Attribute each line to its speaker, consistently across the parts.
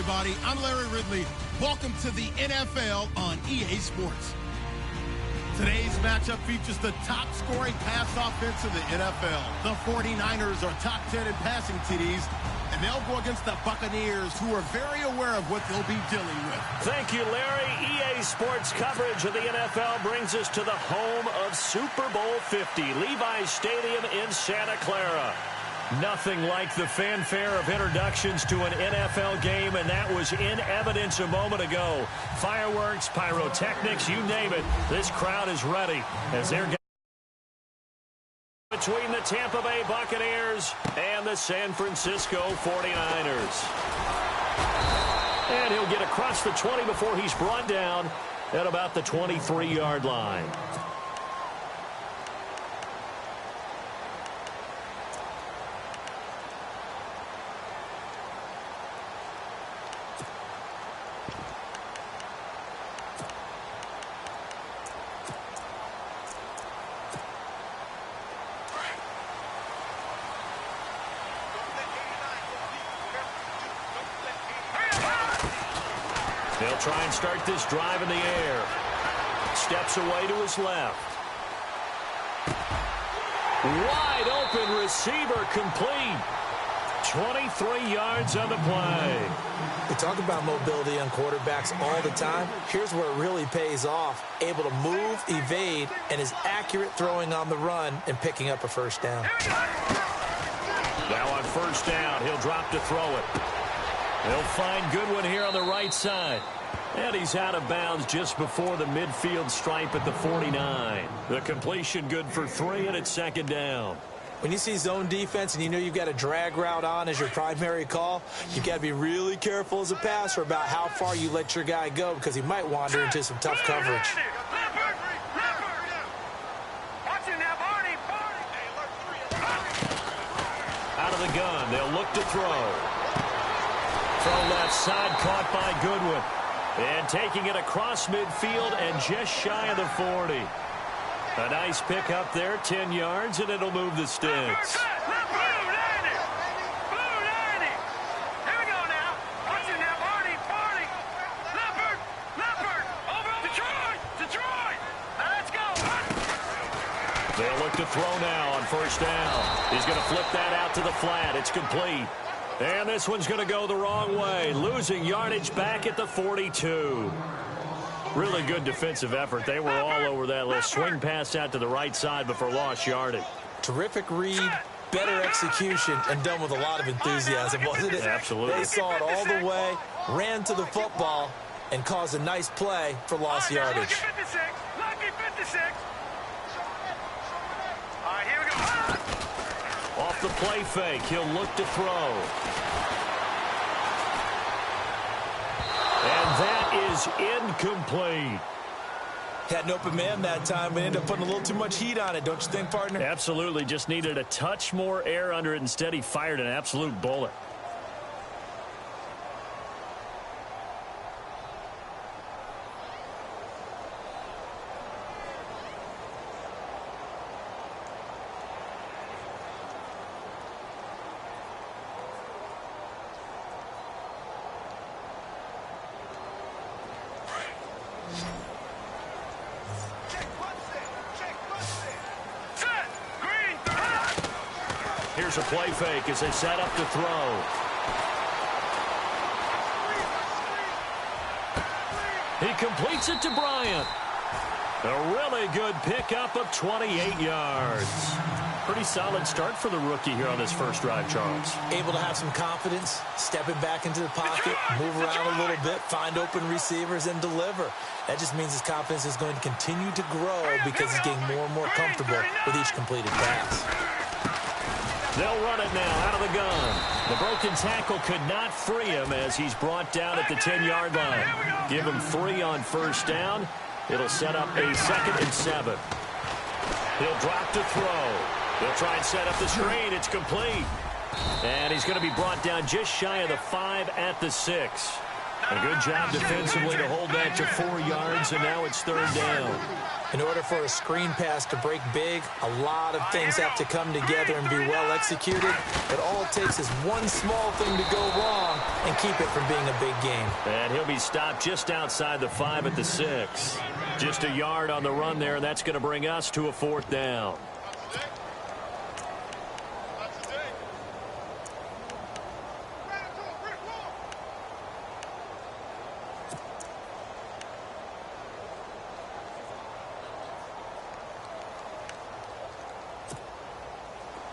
Speaker 1: everybody. I'm Larry Ridley. Welcome to the NFL on EA Sports. Today's matchup features the top-scoring pass offense in the NFL. The 49ers are top 10 in passing TDs, and they'll go against the Buccaneers, who are very aware of what they'll be dealing with.
Speaker 2: Thank you, Larry. EA Sports coverage of the NFL brings us to the home of Super Bowl 50, Levi's Stadium in Santa Clara. Nothing like the fanfare of introductions to an NFL game, and that was in evidence a moment ago. Fireworks, pyrotechnics, you name it. This crowd is ready as they're between the Tampa Bay Buccaneers and the San Francisco 49ers. And he'll get across the 20 before he's brought down at about the 23-yard line. They'll try and start this drive in the air. Steps away to his left. Wide open receiver complete. 23 yards on the play.
Speaker 3: We talk about mobility on quarterbacks all the time. Here's where it really pays off. Able to move, evade, and is accurate throwing on the run and picking up a first down.
Speaker 2: Now on first down, he'll drop to throw it. They'll find Goodwin here on the right side. And he's out of bounds just before the midfield stripe at the 49. The completion good for 3, and it's second down.
Speaker 3: When you see zone defense and you know you've got a drag route on as your primary call, you've got to be really careful as a passer about how far you let your guy go because he might wander into some tough coverage.
Speaker 2: Out of the gun, they'll look to throw. From left side, caught by Goodwin. And taking it across midfield and just shy of the 40. A nice pick up there, 10 yards, and it'll move the sticks. They'll look to throw now on first down. He's going to flip that out to the flat. It's complete. And this one's going to go the wrong way, losing yardage back at the 42. Really good defensive effort. They were all over that list. Swing pass out to the right side, but for lost yardage.
Speaker 3: Terrific read, better execution, and done with a lot of enthusiasm, wasn't it?
Speaker 2: Absolutely.
Speaker 3: They saw it all the way, ran to the football, and caused a nice play for lost yardage.
Speaker 4: Lucky 56. Lucky 56. All right, here we go.
Speaker 2: Off the play fake, he'll look to throw. And that is incomplete.
Speaker 3: Had an open man that time, but ended up putting a little too much heat on it, don't you think, partner?
Speaker 2: Absolutely, just needed a touch more air under it. Instead, he fired an absolute bullet. Here's a play fake as they set up to throw. He completes it to Bryant. A really good pickup of 28 yards. Pretty solid start for the rookie here on this first drive, Charles.
Speaker 3: Able to have some confidence, stepping back into the pocket, move around a little bit, find open receivers, and deliver. That just means his confidence is going to continue to grow because he's getting more and more comfortable with each completed pass.
Speaker 2: They'll run it now out of the gun. The broken tackle could not free him as he's brought down at the 10-yard line. Give him 3 on first down. It'll set up a 2nd and 7. He'll drop to throw. They'll try and set up the screen. It's complete. And he's going to be brought down just shy of the 5 at the 6. A good job defensively to hold that to 4 yards, and now it's 3rd down.
Speaker 3: In order for a screen pass to break big, a lot of things have to come together and be well executed. But all it takes is one small thing to go wrong and keep it from being a big game.
Speaker 2: And he'll be stopped just outside the 5 at the 6. Just a yard on the run there, and that's going to bring us to a 4th down.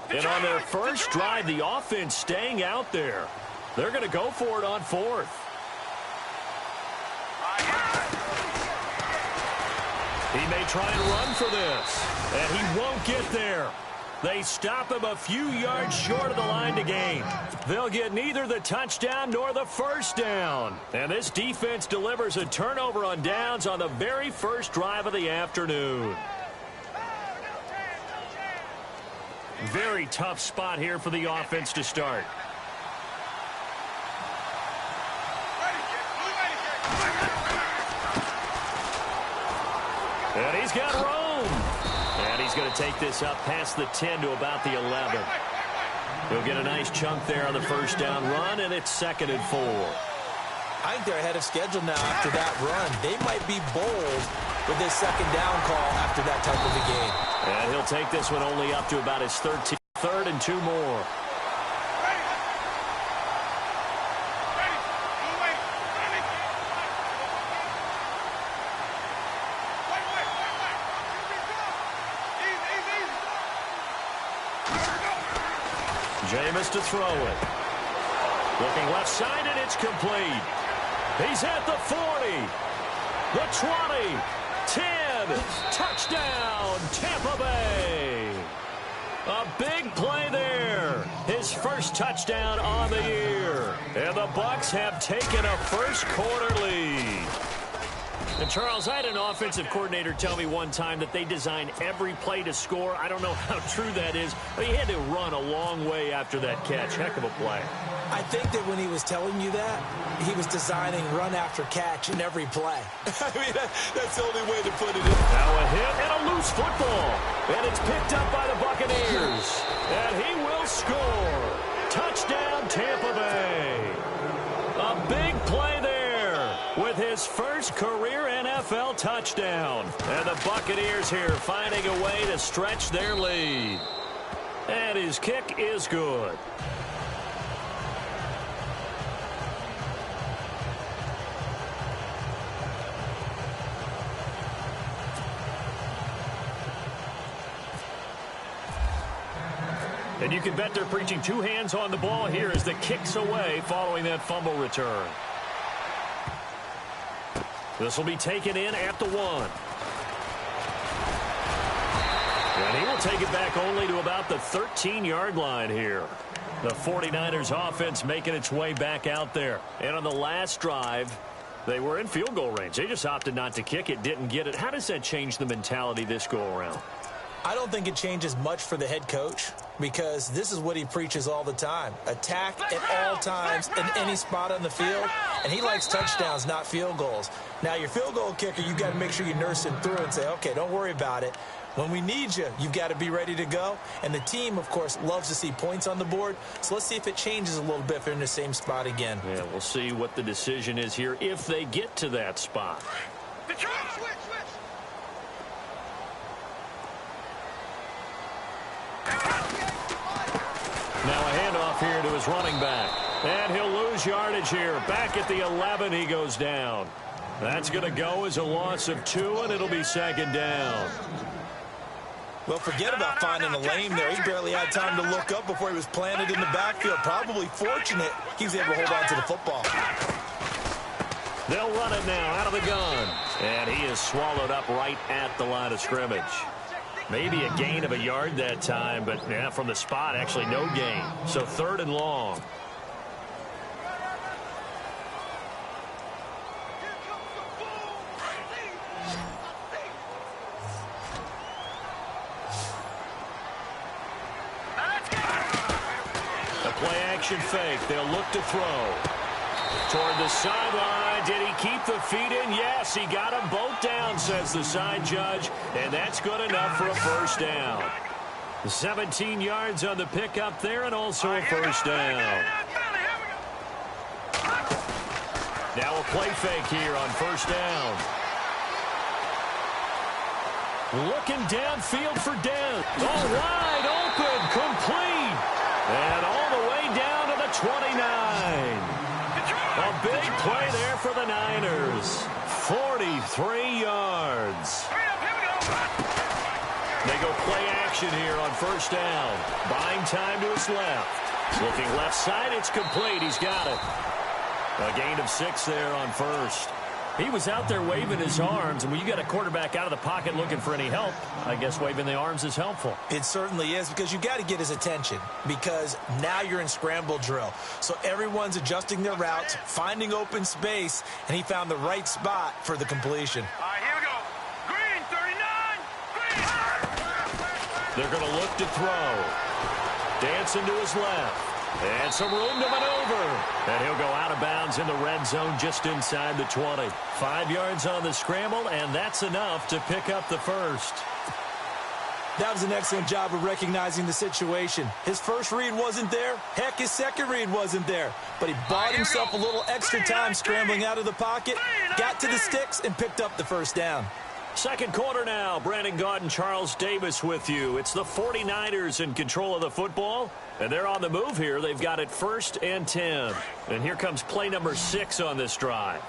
Speaker 2: And on their first drive, the offense staying out there. They're going to go for it on 4th. He may try and run for this, and he won't get there. They stop him a few yards short of the line to gain. They'll get neither the touchdown nor the first down. And this defense delivers a turnover on downs on the very first drive of the afternoon. Very tough spot here for the offense to start. And he's got room. And he's going to take this up past the 10 to about the 11. He'll get a nice chunk there on the first down run, and it's 2nd and 4.
Speaker 3: I think they're ahead of schedule now after that run. They might be bold with this 2nd down call after that type of a game.
Speaker 2: And he'll take this one only up to about his 3rd and 2 more. Jameis to throw it. Looking left side, and it's complete. He's at the 40, the 20, 10, touchdown, Tampa Bay. A big play there. His first touchdown on the year. And the Bucs have taken a first quarter lead. And, Charles, I had an offensive coordinator tell me one time that they design every play to score. I don't know how true that is, but he had to run a long way after that catch. Heck of a play.
Speaker 3: I think that when he was telling you that, he was designing run after catch in every play. I mean, that's the only way to put it in.
Speaker 2: Now a hit and a loose football. And it's picked up by the Buccaneers. And he will score. Touchdown, Tampa Bay. A big play there with his first career NFL touchdown. And the Buccaneers here finding a way to stretch their lead. And his kick is good. And you can bet they're preaching 2 hands on the ball here as the kick's away following that fumble return. This will be taken in at the 1. And he will take it back only to about the 13-yard line here. The 49ers offense making its way back out there. And on the last drive, they were in field goal range. They just opted not to kick it, didn't get it. How does that change the mentality this go around?
Speaker 3: I don't think it changes much for the head coach because this is what he preaches all the time. Attack at all times in any spot on the field, and he likes touchdowns, not field goals. Now, your field goal kicker, you've got to make sure you nurse him through and say, okay, don't worry about it. When we need you, you've got to be ready to go. And the team, of course, loves to see points on the board. So let's see if it changes a little bit if they're in the same spot again.
Speaker 2: Yeah, we'll see what the decision is here if they get to that spot. Now a handoff here to his running back. And he'll lose yardage here. Back at the 11, he goes down. That's going to go as a loss of 2, and it'll be 2nd down.
Speaker 3: Well, forget about finding a lane there. He barely had time to look up before he was planted in the backfield. Probably fortunate he was able to hold on to the football.
Speaker 2: They'll run it now out of the gun. And he is swallowed up right at the line of scrimmage. Maybe a gain of a yard that time, but yeah, from the spot, actually no gain. So 3rd and long. A play action fake. They'll look to throw. Toward the sideline. Did he keep the feet in? Yes, he got them both down, says the side judge. And that's good enough for a first down. 17 yards on the pickup there and also a first down. Now a play fake here on first down. Looking downfield for Dent. All wide open, complete. And all the way down to the 29. A big play there for the Niners. 43 yards. They go play action here on first down. Buying time to his left. Looking left side, it's complete. He's got it. A gain of 6 there on first. He was out there waving his arms, and when you got a quarterback out of the pocket looking for any help, I guess waving the arms is helpful.
Speaker 3: It certainly is, because you got to get his attention, because now you're in scramble drill. So everyone's adjusting their routes, finding open space, and he found the right spot for the completion.
Speaker 4: All right, here we go. Green, 39. Green.
Speaker 2: They're going to look to throw. Dancing to his left. And some room to maneuver. And he'll go out of bounds in the red zone just inside the 20. 5 yards on the scramble, and that's enough to pick up the first.
Speaker 3: That was an excellent job of recognizing the situation. His first read wasn't there. Heck, his second read wasn't there. But he bought himself a little extra time scrambling out of the pocket, got to the sticks, and picked up the first down.
Speaker 2: Second quarter now. Brandon Gaudin and Charles Davis with you. It's the 49ers in control of the football, and they're on the move here. They've got it 1st and 10. And here comes play number 6 on this drive.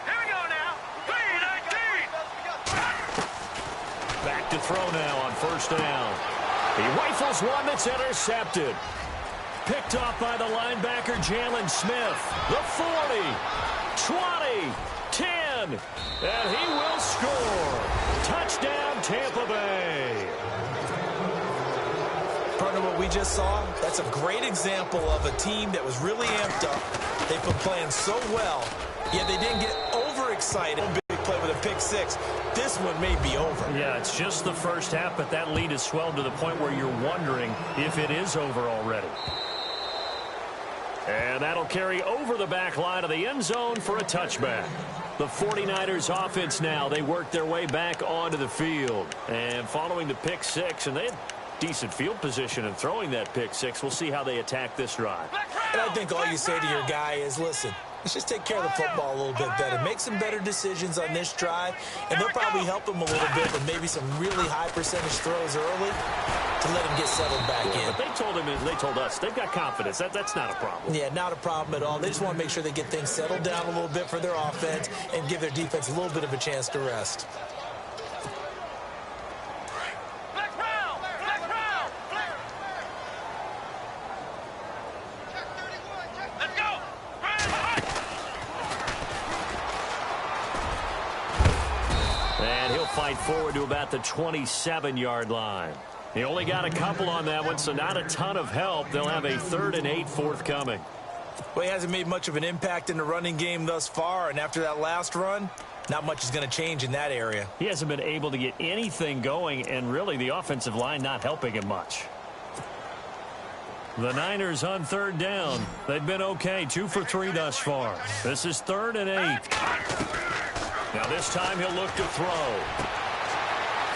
Speaker 4: Here we go now. 3-19.
Speaker 2: Back to throw now on first down. He rifles one that's intercepted. Picked off by the linebacker, Jalen Smith. The 40, 20, 10, and he will score. Touchdown, Tampa Bay.
Speaker 3: Partner, what we just saw, that's a great example of a team that was really amped up. They've been playing so well, yet they didn't get overexcited. Big play with a pick 6. This one may be over.
Speaker 2: Yeah, it's just the first half, but that lead has swelled to the point where you're wondering if it is over already. And that'll carry over the back line of the end zone for a touchback. The 49ers offense now, they work their way back onto the field. And following the pick 6, and they had decent field position in throwing that pick 6. We'll see how they attack this drive.
Speaker 3: And I think all you say to your guy is, listen, let's just take care of the football a little bit better. Make some better decisions on this drive, and they'll probably help him a little bit with maybe some really high percentage throws early to let him get settled back in.
Speaker 2: But they told him, they told us, they've got confidence. That's not a problem.
Speaker 3: Yeah, not a problem at all. They just want to make sure they get things settled down a little bit for their offense and give their defense a little bit of a chance to rest.
Speaker 2: Fight forward to about the 27-yard line. He only got a couple on that one, so not a ton of help. They'll have a 3rd and 8 forthcoming.
Speaker 3: Well, he hasn't made much of an impact in the running game thus far, and after that last run, not much is going to change in that area.
Speaker 2: He hasn't been able to get anything going, and really the offensive line not helping him much. The Niners on 3rd down. They've been okay, 2 for 3 thus far. This is 3rd and 8. Now this time he'll look to throw.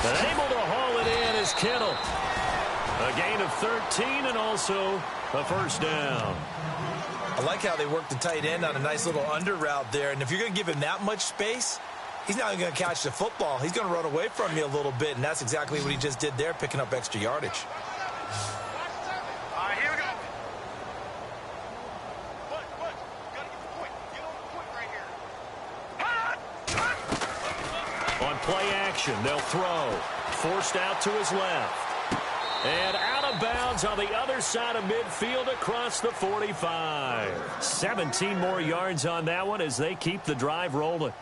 Speaker 2: And able to haul it in is Kittle. A gain of 13 and also a first down.
Speaker 3: I like how they work the tight end on a nice little under route there. And if you're going to give him that much space, he's not going to catch the football. He's going to run away from you a little bit, and that's exactly what he just did there, picking up extra yardage.
Speaker 4: All right, here we go.
Speaker 2: On play action, they'll throw. Forced out to his left. And out of bounds on the other side of midfield across the 45. 17 more yards on that one as they keep the drive rolling.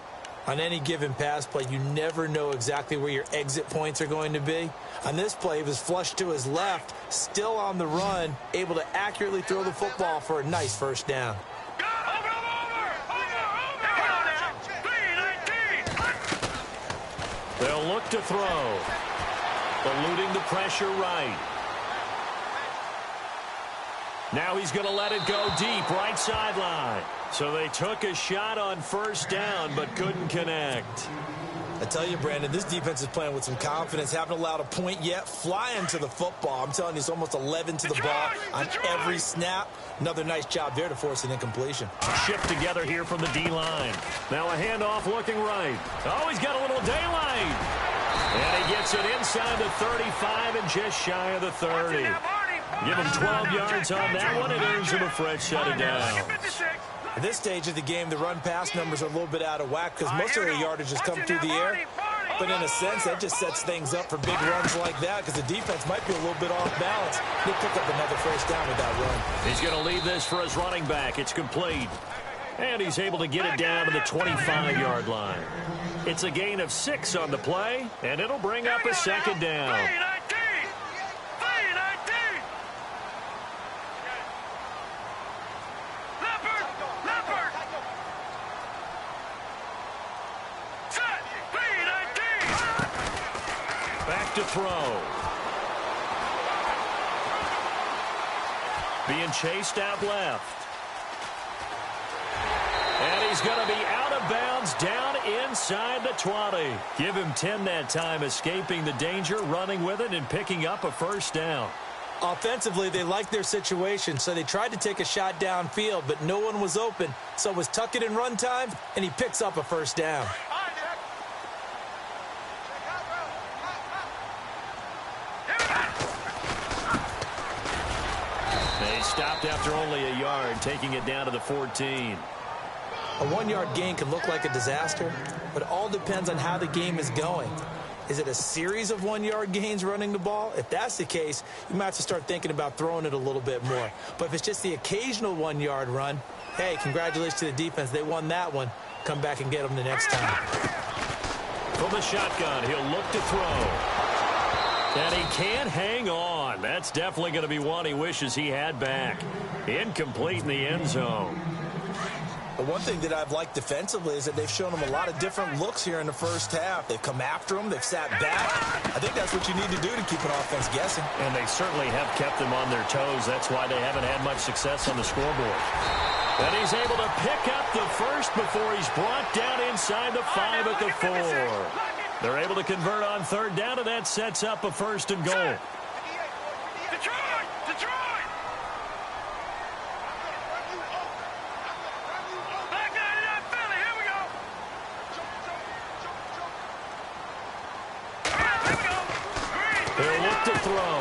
Speaker 3: On any given pass play, you never know exactly where your exit points are going to be. On this play, he was flushed to his left, still on the run, able to accurately throw the football for a nice first down.
Speaker 2: They'll look to throw. Eluding the pressure right. Now he's going to let it go deep, right sideline. So they took a shot on first down, but couldn't connect.
Speaker 3: I tell you, Brandon, this defense is playing with some confidence. Haven't allowed a point yet. Flying to the football. I'm telling you, it's almost 11 to the ball on every snap. Another nice job there to force an incompletion.
Speaker 2: Shift together here from the D-line. Now a handoff looking right. Oh, he's got a little daylight. And he gets it inside the 35 and just shy of the 30. Give him 12 yards on that one. It earns him a fresh set of downs.
Speaker 3: At this stage of the game, the run-pass numbers are a little bit out of whack because most of their yardage has come through the air. But in a sense, that just sets things up for big runs like that because the defense might be a little bit off balance. He'll pick up another first down with that run.
Speaker 2: He's going to leave this for his running back. It's complete. And he's able to get it down to the 25-yard line. It's a gain of 6 on the play, and it'll bring up a second down. Back to throw. Being chased out left. And he's going to be out of bounds down inside the 20. Give him 10 that time, escaping the danger, running with it, and picking up a first down.
Speaker 3: Offensively, they liked their situation, so they tried to take a shot downfield, but no one was open. So it was tuck it in run time, and he picks up a first down.
Speaker 2: They stopped after only a yard, taking it down to the 14.
Speaker 3: A 1-yard gain can look like a disaster, but it all depends on how the game is going. Is it a series of 1-yard gains running the ball? If that's the case, you might have to start thinking about throwing it a little bit more. But if it's just the occasional 1-yard run, hey, congratulations to the defense. They won that one. Come back and get them the next time.
Speaker 2: From the shotgun, he'll look to throw. And he can't hang on. That's definitely going to be one he wishes he had back. Incomplete in the end zone.
Speaker 3: The one thing that I've liked defensively is that they've shown him a lot of different looks here in the first half. They've come after him. They've sat back. I think that's what you need to do to keep an offense guessing.
Speaker 2: And they certainly have kept them on their toes. That's why they haven't had much success on the scoreboard. And he's able to pick up the first before he's brought down inside the 5 at the 4. They're able to convert on third down, and that sets up a first and goal.
Speaker 4: Detroit! Detroit! Back 99 Philly, here we go! Here we go!
Speaker 2: They'll look to throw.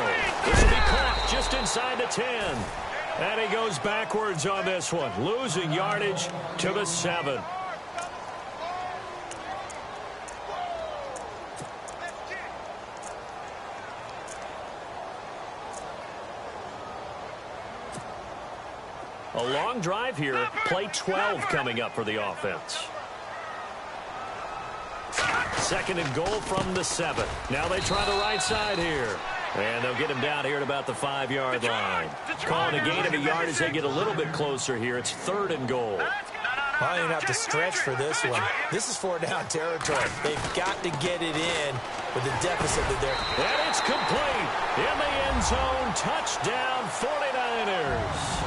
Speaker 2: This will be caught just inside the 10. And he goes backwards on this one, losing yardage to the 7. A long drive here. Play 12 coming up for the offense. Second and goal from the 7. Now they try the right side here. And they'll get him down here at about the 5-yard line. Calling a gain of a yard as they get a little bit closer here. It's third and goal.
Speaker 3: I don't even have to stretch for this one. This is 4-down territory. They've got to get it in with the deficit that they're...
Speaker 2: And it's complete. In the end zone. Touchdown 49ers.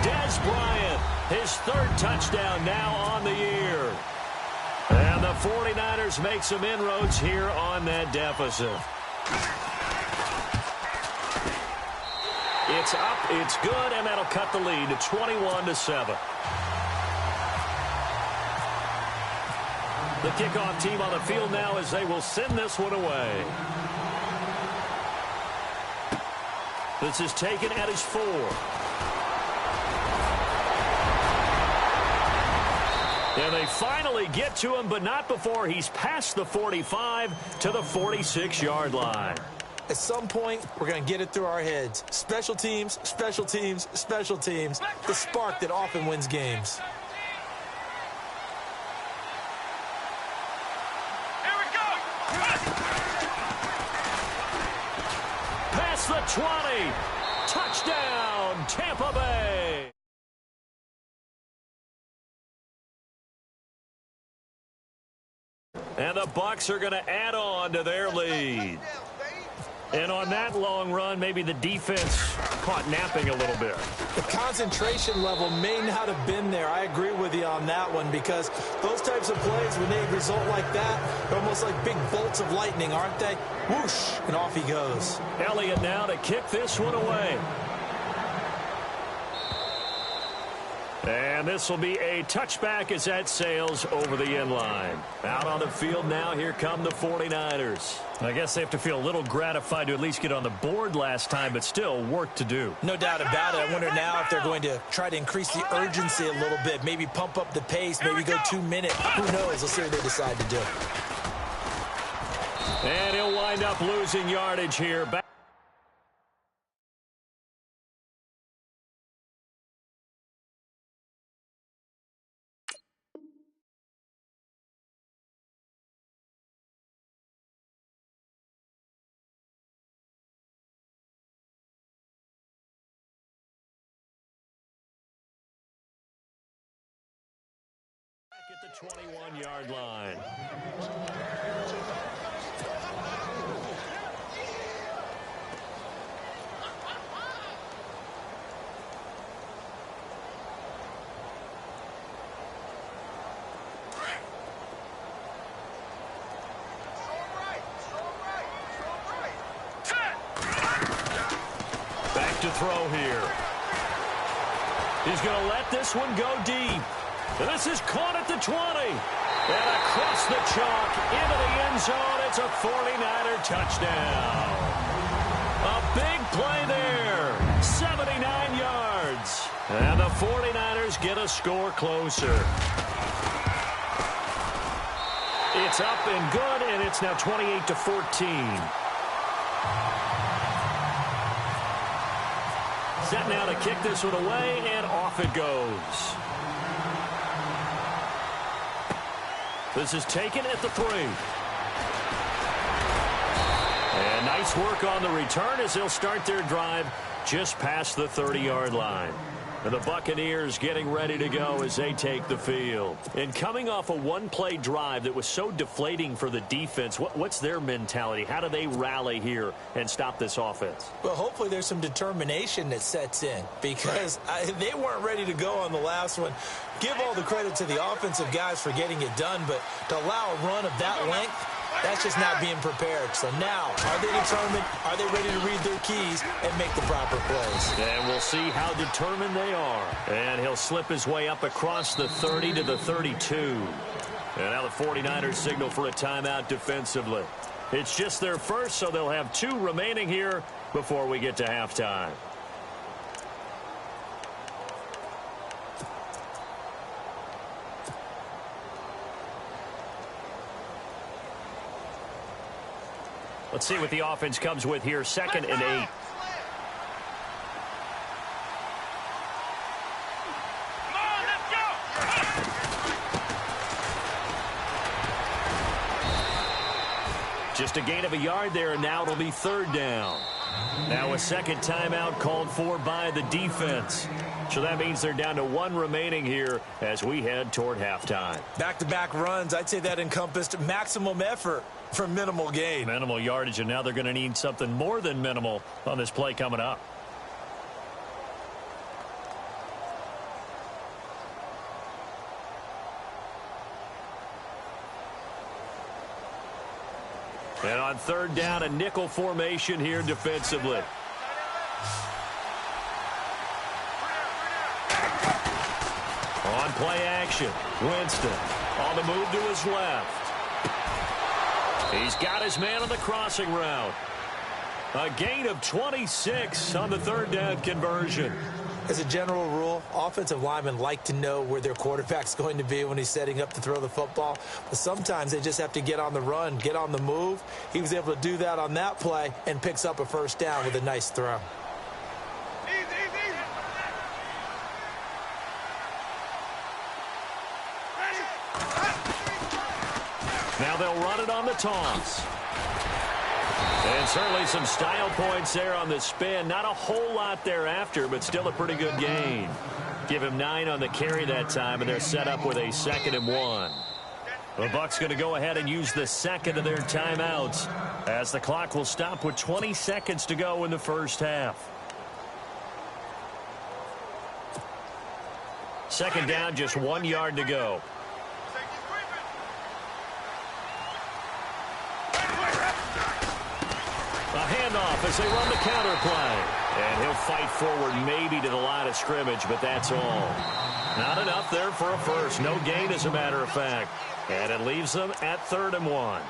Speaker 2: Des Bryant, his third touchdown now on the year. And the 49ers make some inroads here on that deficit. It's up, it's good, and that'll cut the lead to 21-7. The kickoff team on the field now as they will send this one away. This is taken at his 4. And they finally get to him, but not before he's past the 45 to the 46-yard line.
Speaker 3: At some point, we're going to get it through our heads. Special teams, special teams, special teams. The spark that often wins games.
Speaker 4: Here we go!
Speaker 2: Past the 20. Touchdown, Tampa Bay. And the Bucs are going to add on to their lead. And on that long run, maybe the defense caught napping a little bit.
Speaker 3: The concentration level may not have been there. I agree with you on that one, because those types of plays, when they result like that, they're almost like big bolts of lightning, aren't they? Whoosh, and off he goes.
Speaker 2: Elliott now to kick this one away. And this will be a touchback as that sails over the end line. Out on the field now, here come the 49ers. I guess they have to feel a little gratified to at least get on the board last time, but still work to do.
Speaker 3: No doubt about it. I wonder now if they're going to try to increase the urgency a little bit, maybe pump up the pace, maybe go 2 minutes. Who knows? We'll see what they decide to do.
Speaker 2: And he'll wind up losing yardage here. Back at the 21-yard line. Back to throw here. He's going to let this one go deep. And this is caught at the 20. And across the chalk into the end zone. It's a 49er touchdown. A big play there. 79 yards. And the 49ers get a score closer. It's up and good, and it's now 28-14. Set now to kick this one away, and off it goes. This is taken at the 3. And nice work on the return as they'll start their drive just past the 30-yard line. And the Buccaneers getting ready to go as they take the field. And coming off a one-play drive that was so deflating for the defense, what's their mentality? How do they rally here and stop this offense?
Speaker 3: Well, hopefully there's some determination that sets in, because they weren't ready to go on the last one. Give all the credit to the offensive guys for getting it done, but to allow a run of that length, that's just not being prepared. So now, are they determined? Are they ready to read their keys and make the proper plays?
Speaker 2: And we'll see how determined they are. And he'll slip his way up across the 30 to the 32. And now the 49ers signal for a timeout defensively. It's just their first, so they'll have 2 remaining here before we get to halftime. Let's see what the offense comes with here. 2nd and 8. Just a gain of a yard there, and now it'll be 3rd down. Now a second timeout called for by the defense. So that means they're down to 1 remaining here as we head toward halftime.
Speaker 3: Back-to-back runs, I'd say that encompassed maximum effort for minimal gain.
Speaker 2: Minimal yardage, and now they're going to need something more than minimal on this play coming up. And on 3rd down, a nickel formation here defensively. On play action, Winston on the move to his left. He's got his man on the crossing route. A gain of 26 on the 3rd down conversion.
Speaker 3: As a general rule, offensive linemen like to know where their quarterback's going to be when he's setting up to throw the football. But sometimes they just have to get on the run, get on the move. He was able to do that on that play and picks up a 1st down with a nice throw.
Speaker 2: Now they'll run it on the toss. And certainly some style points there on the spin. Not a whole lot thereafter, but still a pretty good gain. Give him 9 on the carry that time, and they're set up with a 2nd and 1. The Bucs going to go ahead and use the second of their timeouts as the clock will stop with 20 seconds to go in the first half. Second down, just 1 yard to go. A handoff as they run the counter play. And he'll fight forward maybe to the line of scrimmage, but that's all. Not enough there for a first. No gain, as a matter of fact. And it leaves them at 3rd and 1.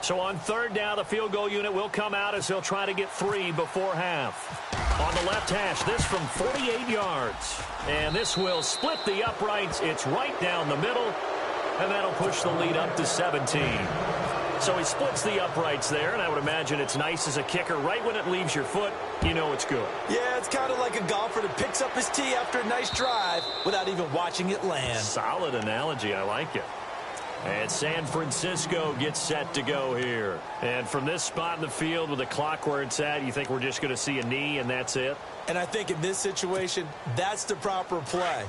Speaker 2: So on 3rd down, the field goal unit will come out as they'll try to get 3 before half. On the left hash, this from 48 yards. And this will split the uprights. It's right down the middle. And that'll push the lead up to 17. So he splits the uprights there, and I would imagine it's nice as a kicker. Right when it leaves your foot, you know it's good.
Speaker 3: Yeah, it's kind of like a golfer that picks up his tee after a nice drive without even watching it land.
Speaker 2: Solid analogy. I like it. And San Francisco gets set to go here. And from this spot in the field with the clock where it's at, you think we're just going to see a knee and that's it?
Speaker 3: And I think in this situation, that's the proper play.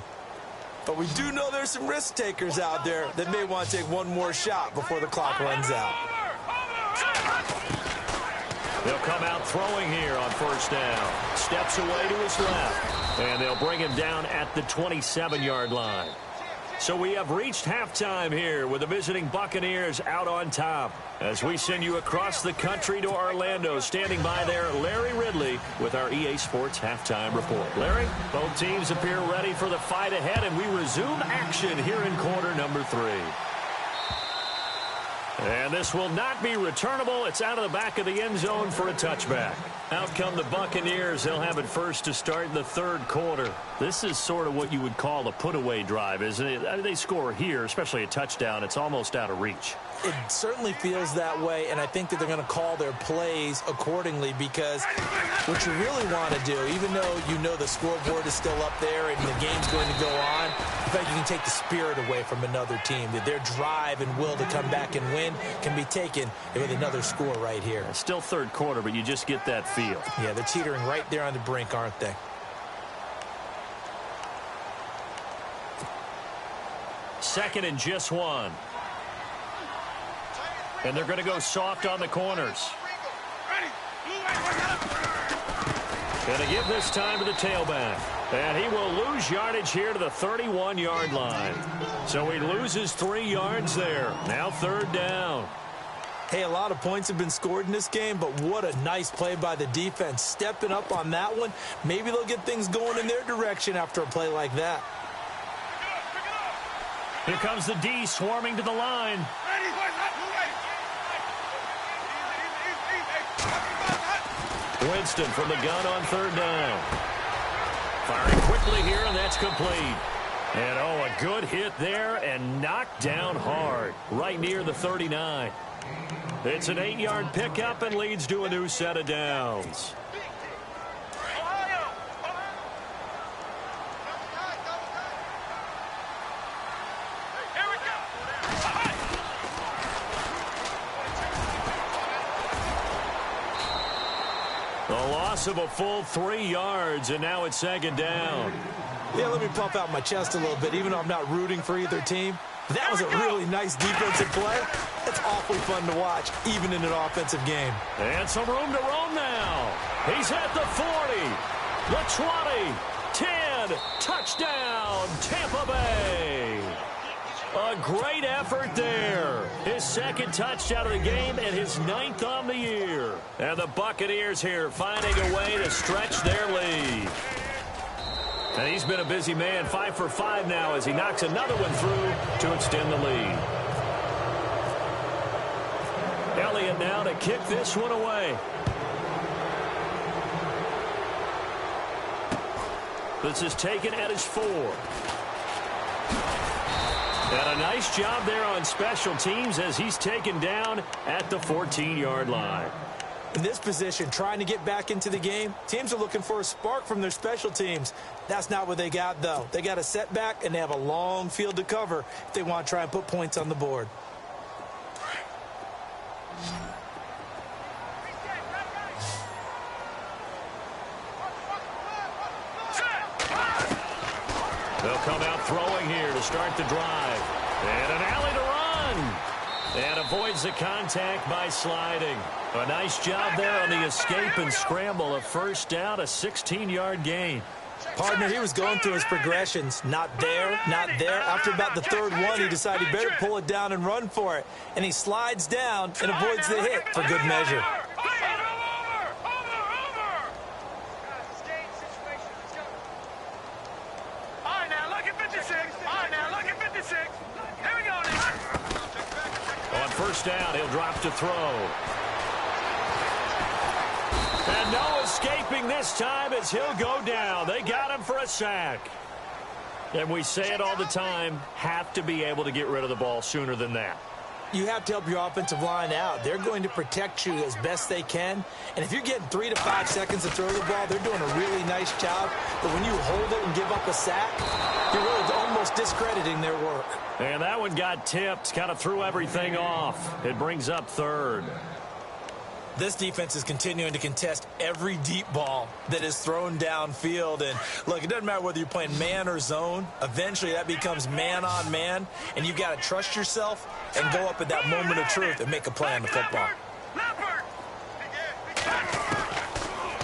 Speaker 3: But we do know there's some risk takers out there that may want to take one more shot before the clock runs out.
Speaker 2: They'll come out throwing here on 1st down. Steps away to his left. And they'll bring him down at the 27-yard line. So we have reached halftime here with the visiting Buccaneers out on top. As we send you across the country to Orlando, standing by there, Larry Ridley with our EA Sports Halftime Report. Larry, both teams appear ready for the fight ahead, and we resume action here in quarter number 3. And this will not be returnable. It's out of the back of the end zone for a touchback. Out come the Buccaneers. They'll have it first to start in the 3rd quarter. This is sort of what you would call a put-away drive, isn't it? I mean, they score here, especially a touchdown. It's almost out of reach.
Speaker 3: It certainly feels that way, and I think that they're going to call their plays accordingly, because what you really want to do, even though you know the scoreboard is still up there and the game's going to go on, I think you can take the spirit away from another team. That their drive and will to come back and win can be taken with another score right here.
Speaker 2: It's still 3rd quarter, but you just get that feel.
Speaker 3: Yeah, they're teetering right there on the brink, aren't they?
Speaker 2: Second and just 1. And they're going to go soft on the corners. Going to give this time to the tailback. And he will lose yardage here to the 31-yard line. So he loses 3 yards there. Now 3rd down.
Speaker 3: Hey, a lot of points have been scored in this game, but what a nice play by the defense. Stepping up on that one. Maybe they'll get things going in their direction after a play like that.
Speaker 2: Here comes the D swarming to the line. Winston from the gun on 3rd down. Firing quickly here, and that's complete. And, oh, a good hit there and knocked down hard right near the 39. It's an 8-yard pickup and leads to a new set of downs. The loss of a full 3 yards, and now it's 2nd down.
Speaker 3: Yeah, let me puff out my chest a little bit, even though I'm not rooting for either team. That was a really nice defensive play. It's awfully fun to watch, even in an offensive game.
Speaker 2: And some room to roam now. He's at the 40, the 20, 10, touchdown, Tampa Bay. A great effort there. His 2nd touchdown of the game and his 9th on the year. And the Buccaneers here finding a way to stretch their lead. And he's been a busy man, 5 for 5 now as he knocks another one through to extend the lead. Elliott now to kick this one away. This is taken at his 4. And a nice job there on special teams as he's taken down at the 14-yard line.
Speaker 3: In this position, trying to get back into the game, teams are looking for a spark from their special teams. That's not what they got, though. They got a setback, and they have a long field to cover if they want to try and put points on the board.
Speaker 2: They'll come out throwing here to start the drive. And an alley to run. And avoids the contact by sliding. A nice job there on the escape and scramble. A first down, a 16-yard gain.
Speaker 3: Partner, he was going through his progressions. Not there, not there. After about the third one, he decided he better pull it down and run for it. And he slides down and avoids the hit for good measure.
Speaker 2: On first down, he'll drop to throw. And no escaping this time as he'll go down. They got him for a sack. And we say it all the time, have to be able to get rid of the ball sooner than that.
Speaker 3: You have to help your offensive line out. They're going to protect you as best they can. And if you're getting 3 to 5 seconds to throw the ball, they're doing a really nice job. But when you hold it and give up a sack, you're really almost discrediting their work.
Speaker 2: And that one got tipped, kind of threw everything off. It brings up third.
Speaker 3: This defense is continuing to contest every deep ball that is thrown downfield. And, look, it doesn't matter whether you're playing man or zone. Eventually, that becomes man-on-man, and you've got to trust yourself and go up at that moment of truth and make a play on the football.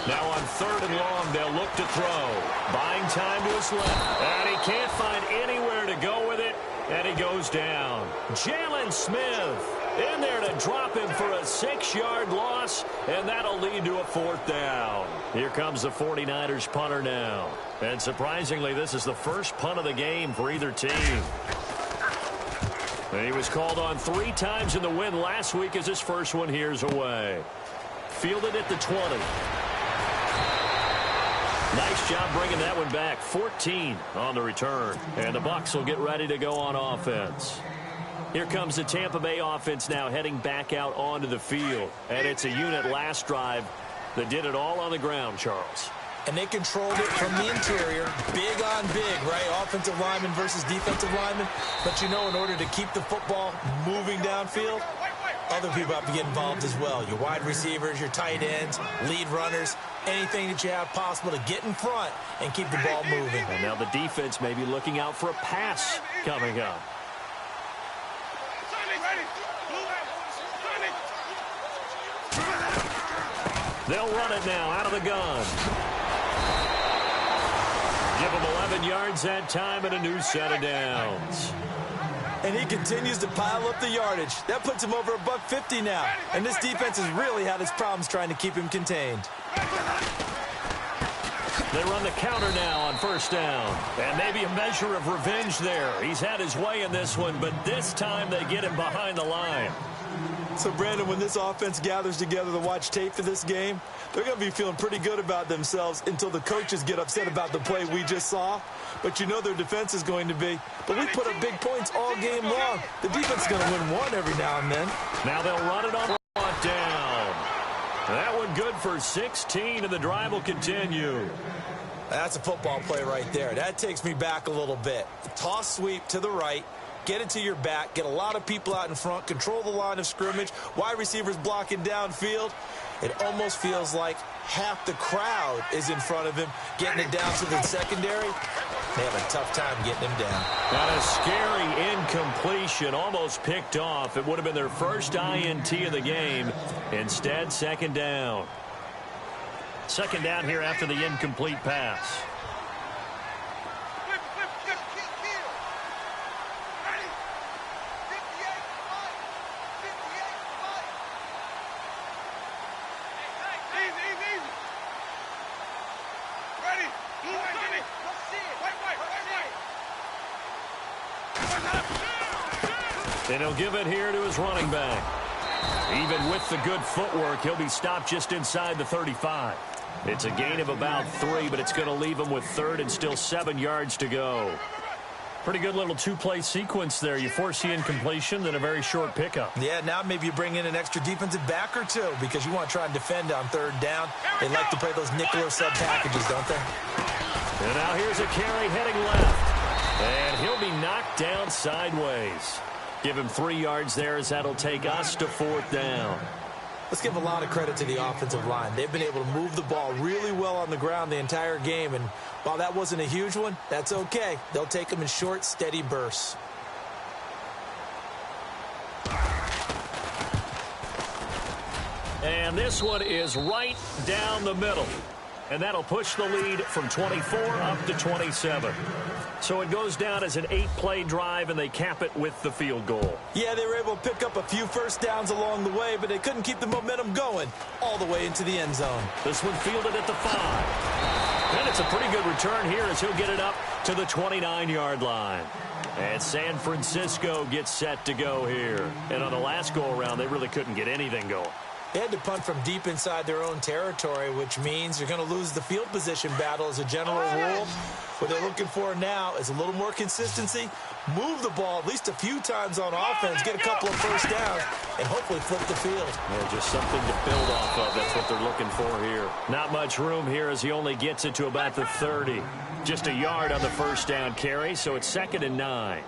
Speaker 2: Now on third and long, they'll look to throw. Buying time to his left. And he can't find anywhere to go with it, and he goes down. Jalen Smith in there to drop him for a 6-yard loss, and that'll lead to a fourth down. Here comes the 49ers punter now. And surprisingly, this is the first punt of the game for either team. And he was called on 3 times in the win last week as his first one here's away. Fielded at the 20. Nice job bringing that one back. 14 on the return. And the Bucs will get ready to go on offense. Here comes the Tampa Bay offense now heading back out onto the field. And it's a unit last drive that did it all on the ground, Charles.
Speaker 3: And they controlled it from the interior, big on big, right? Offensive lineman versus defensive lineman. But, you know, in order to keep the football moving downfield, other people have to get involved as well. Your wide receivers, your tight ends, lead runners, anything that you have possible to get in front and keep the ball moving.
Speaker 2: And now the defense may be looking out for a pass coming up. They'll run it now out of the gun. Give him 11 yards that time and a new set of downs.
Speaker 3: And he continues to pile up the yardage. That puts him over $150 now. And this defense has really had its problems trying to keep him contained.
Speaker 2: They run the counter now on first down. And maybe a measure of revenge there. He's had his way in this one, but this time they get him behind the line.
Speaker 3: So, Brandon, when this offense gathers together to watch tape for this game, they're going to be feeling pretty good about themselves until the coaches get upset about the play we just saw. But you know their defense is going to be. But we put up big points all game long. The defense is going to win one every now and then.
Speaker 2: Now they'll run it on down. That one good for 16, and the drive will continue.
Speaker 3: That's a football play right there. That takes me back a little bit. Toss sweep to the right. Get it to your back, get a lot of people out in front, control the line of scrimmage, wide receivers blocking downfield. It almost feels like half the crowd is in front of him, getting it down to the secondary. They have a tough time getting him down.
Speaker 2: Got a scary incompletion, almost picked off. It would have been their first INT of the game. Instead, second down. Second down here after the incomplete pass. And he'll give it here to his running back. Even with the good footwork, he'll be stopped just inside the 35. It's a gain of about 3, but it's going to leave him with third and still 7 yards to go. Pretty good little two-play sequence there. You force the incompletion, then a very short pickup.
Speaker 3: Yeah, now maybe you bring in an extra defensive back or two because you want to try and defend on third down. They like to play those nickel or sub packages, don't they?
Speaker 2: And now here's a carry heading left. And he'll be knocked down sideways. Give him 3 yards there as that'll take us to fourth down.
Speaker 3: Let's give a lot of credit to the offensive line. They've been able to move the ball really well on the ground the entire game, and While that wasn't a huge one, that's okay. They'll take them in short, steady bursts.
Speaker 2: And this one is right down the middle. And that'll push the lead from 24 up to 27. So it goes down as an 8-play drive, and they cap it with the field goal.
Speaker 3: Yeah, they were able to pick up a few first downs along the way, but they couldn't keep the momentum going all the way into the end zone.
Speaker 2: This one fielded at the 5. And it's a pretty good return here as he'll get it up to the 29-yard line. And San Francisco gets set to go here. And on the last go-around, they really couldn't get anything going.
Speaker 3: They had to punt from deep inside their own territory, which means you're going to lose the field position battle as a general rule. What they're looking for now is a little more consistency, move the ball at least a few times on offense, get a couple of first downs, and hopefully flip the field.
Speaker 2: Yeah, just something to build off of. That's what they're looking for here. Not much room here as he only gets it to about the 30. Just a yard on the first down carry, so it's 2nd and 9.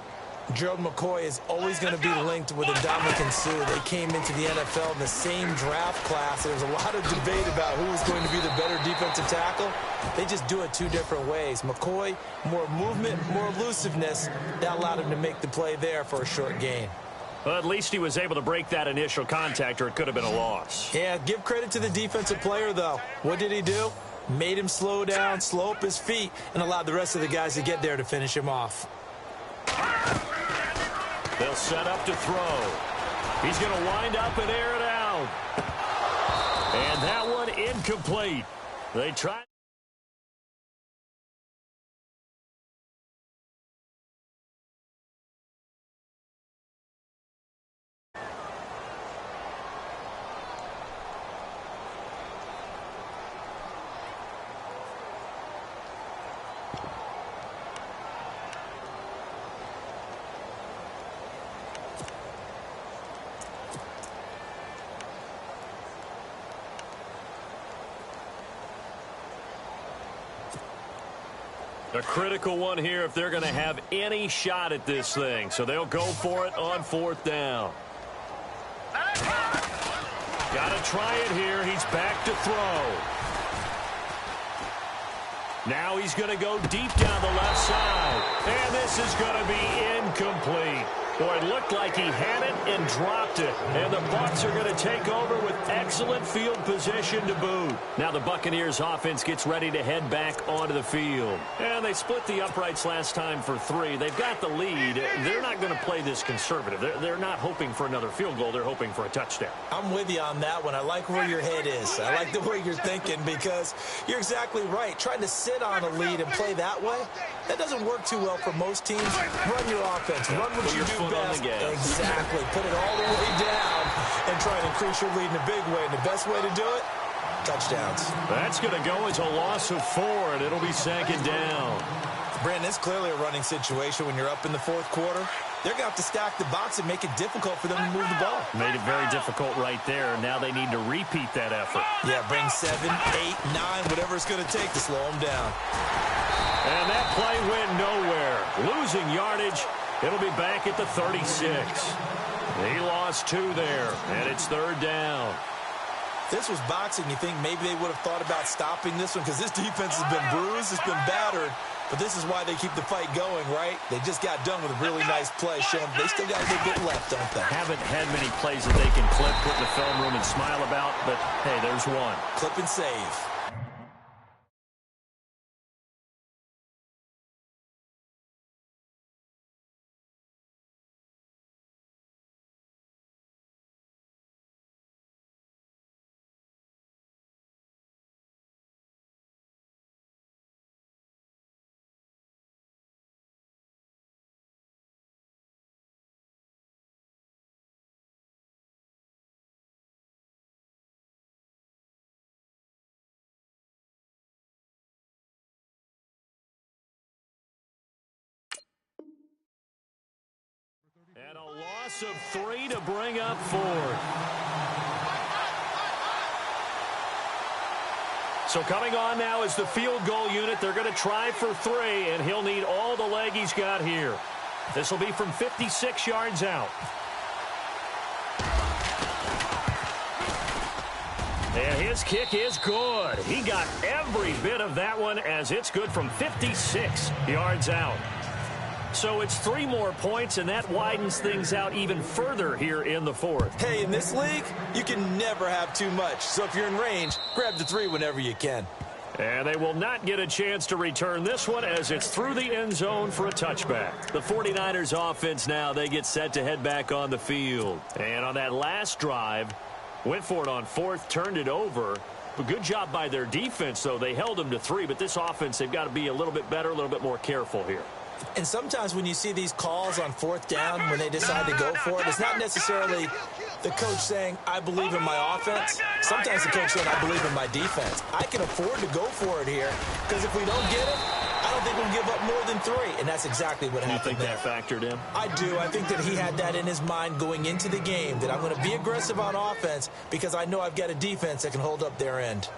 Speaker 3: Gerald McCoy is always going to be linked with Ndamukong Suh. They came into the NFL in the same draft class. There was a lot of debate about who was going to be the better defensive tackle. They just do it 2 different ways. McCoy, more movement, more elusiveness. That allowed him to make the play there for a short gain.
Speaker 2: Well, at least he was able to break that initial contact, or it could have been a loss.
Speaker 3: Yeah, give credit to the defensive player, though. What did he do? Made him slow down, slow up his feet, and allowed the rest of the guys to get there to finish him off.
Speaker 2: They'll set up to throw. He's going to wind up and air it out. And that one incomplete. They try. A critical one here if they're going to have any shot at this thing. So they'll go for it on 4th down. Got to try it here. He's back to throw. Now he's going to go deep down the left side. And this is going to be incomplete. Boy, it looked like he had it and dropped it. And the Bucs are going to take over with excellent field position to boot. Now the Buccaneers offense gets ready to head back onto the field. And they split the uprights last time for 3. They've got the lead. They're not going to play this conservative. They're not hoping for another field goal. They're hoping for a touchdown.
Speaker 3: I'm with you on that one. I like where your head is. I like the way you're thinking because you're exactly right. Trying to sit on a lead and play that way, that doesn't work too well for most teams. Run your offense. Run what you do best. Exactly. Put it all the way down and try and increase your lead in a big way. And the best way to do it, touchdowns.
Speaker 2: That's going to go as a loss of 4, and it'll be 2nd down.
Speaker 3: Brandon, it's clearly a running situation when you're up in the 4th quarter. They're going to have to stack the box and make it difficult for them to move the ball.
Speaker 2: Made it very difficult right there. Now they need to repeat that effort.
Speaker 3: Yeah, bring 7, 8, 9, whatever it's going to take to slow them down.
Speaker 2: And that play went nowhere. Losing yardage. It'll be back at the 36. He lost 2 there, and it's 3rd down.
Speaker 3: This was boxing. You think maybe they would have thought about stopping this one because this defense has been bruised, it's been battered, but this is why they keep the fight going, right? They just got done with a really nice play, showing they still got a little bit left, don't they?
Speaker 2: Haven't had many plays that they can clip, put in the film room, and smile about, but, hey, there's one.
Speaker 3: Clip and save.
Speaker 2: And a loss of 3 to bring up 4th. So coming on now is the field goal unit. They're going to try for 3, and he'll need all the leg he's got here. This will be from 56 yards out. And his kick is good. He got every bit of that one as it's good from 56 yards out. So it's 3 more points, and that widens things out even further here in the fourth.
Speaker 3: Hey, in this league, you can never have too much. So if you're in range, grab the 3 whenever you can.
Speaker 2: And they will not get a chance to return this one as it's through the end zone for a touchback. The 49ers offense now, they get set to head back on the field. And on that last drive, went for it on 4th, turned it over. A good job by their defense, though. They held them to 3, but this offense, they've got to be a little bit better, a little bit more careful here.
Speaker 3: And sometimes when you see these calls on 4th down, when they decide to go for it, it's not necessarily the coach saying, I believe in my offense. Sometimes the coach saying, I believe in my defense. I can afford to go for it here because if we don't get it, I don't think we'll give up more than 3. And that's exactly what happened there.
Speaker 2: You think that factored in?
Speaker 3: I do. I think that he had that in his mind going into the game, that I'm going to be aggressive on offense because I know I've got a defense that can hold up their end.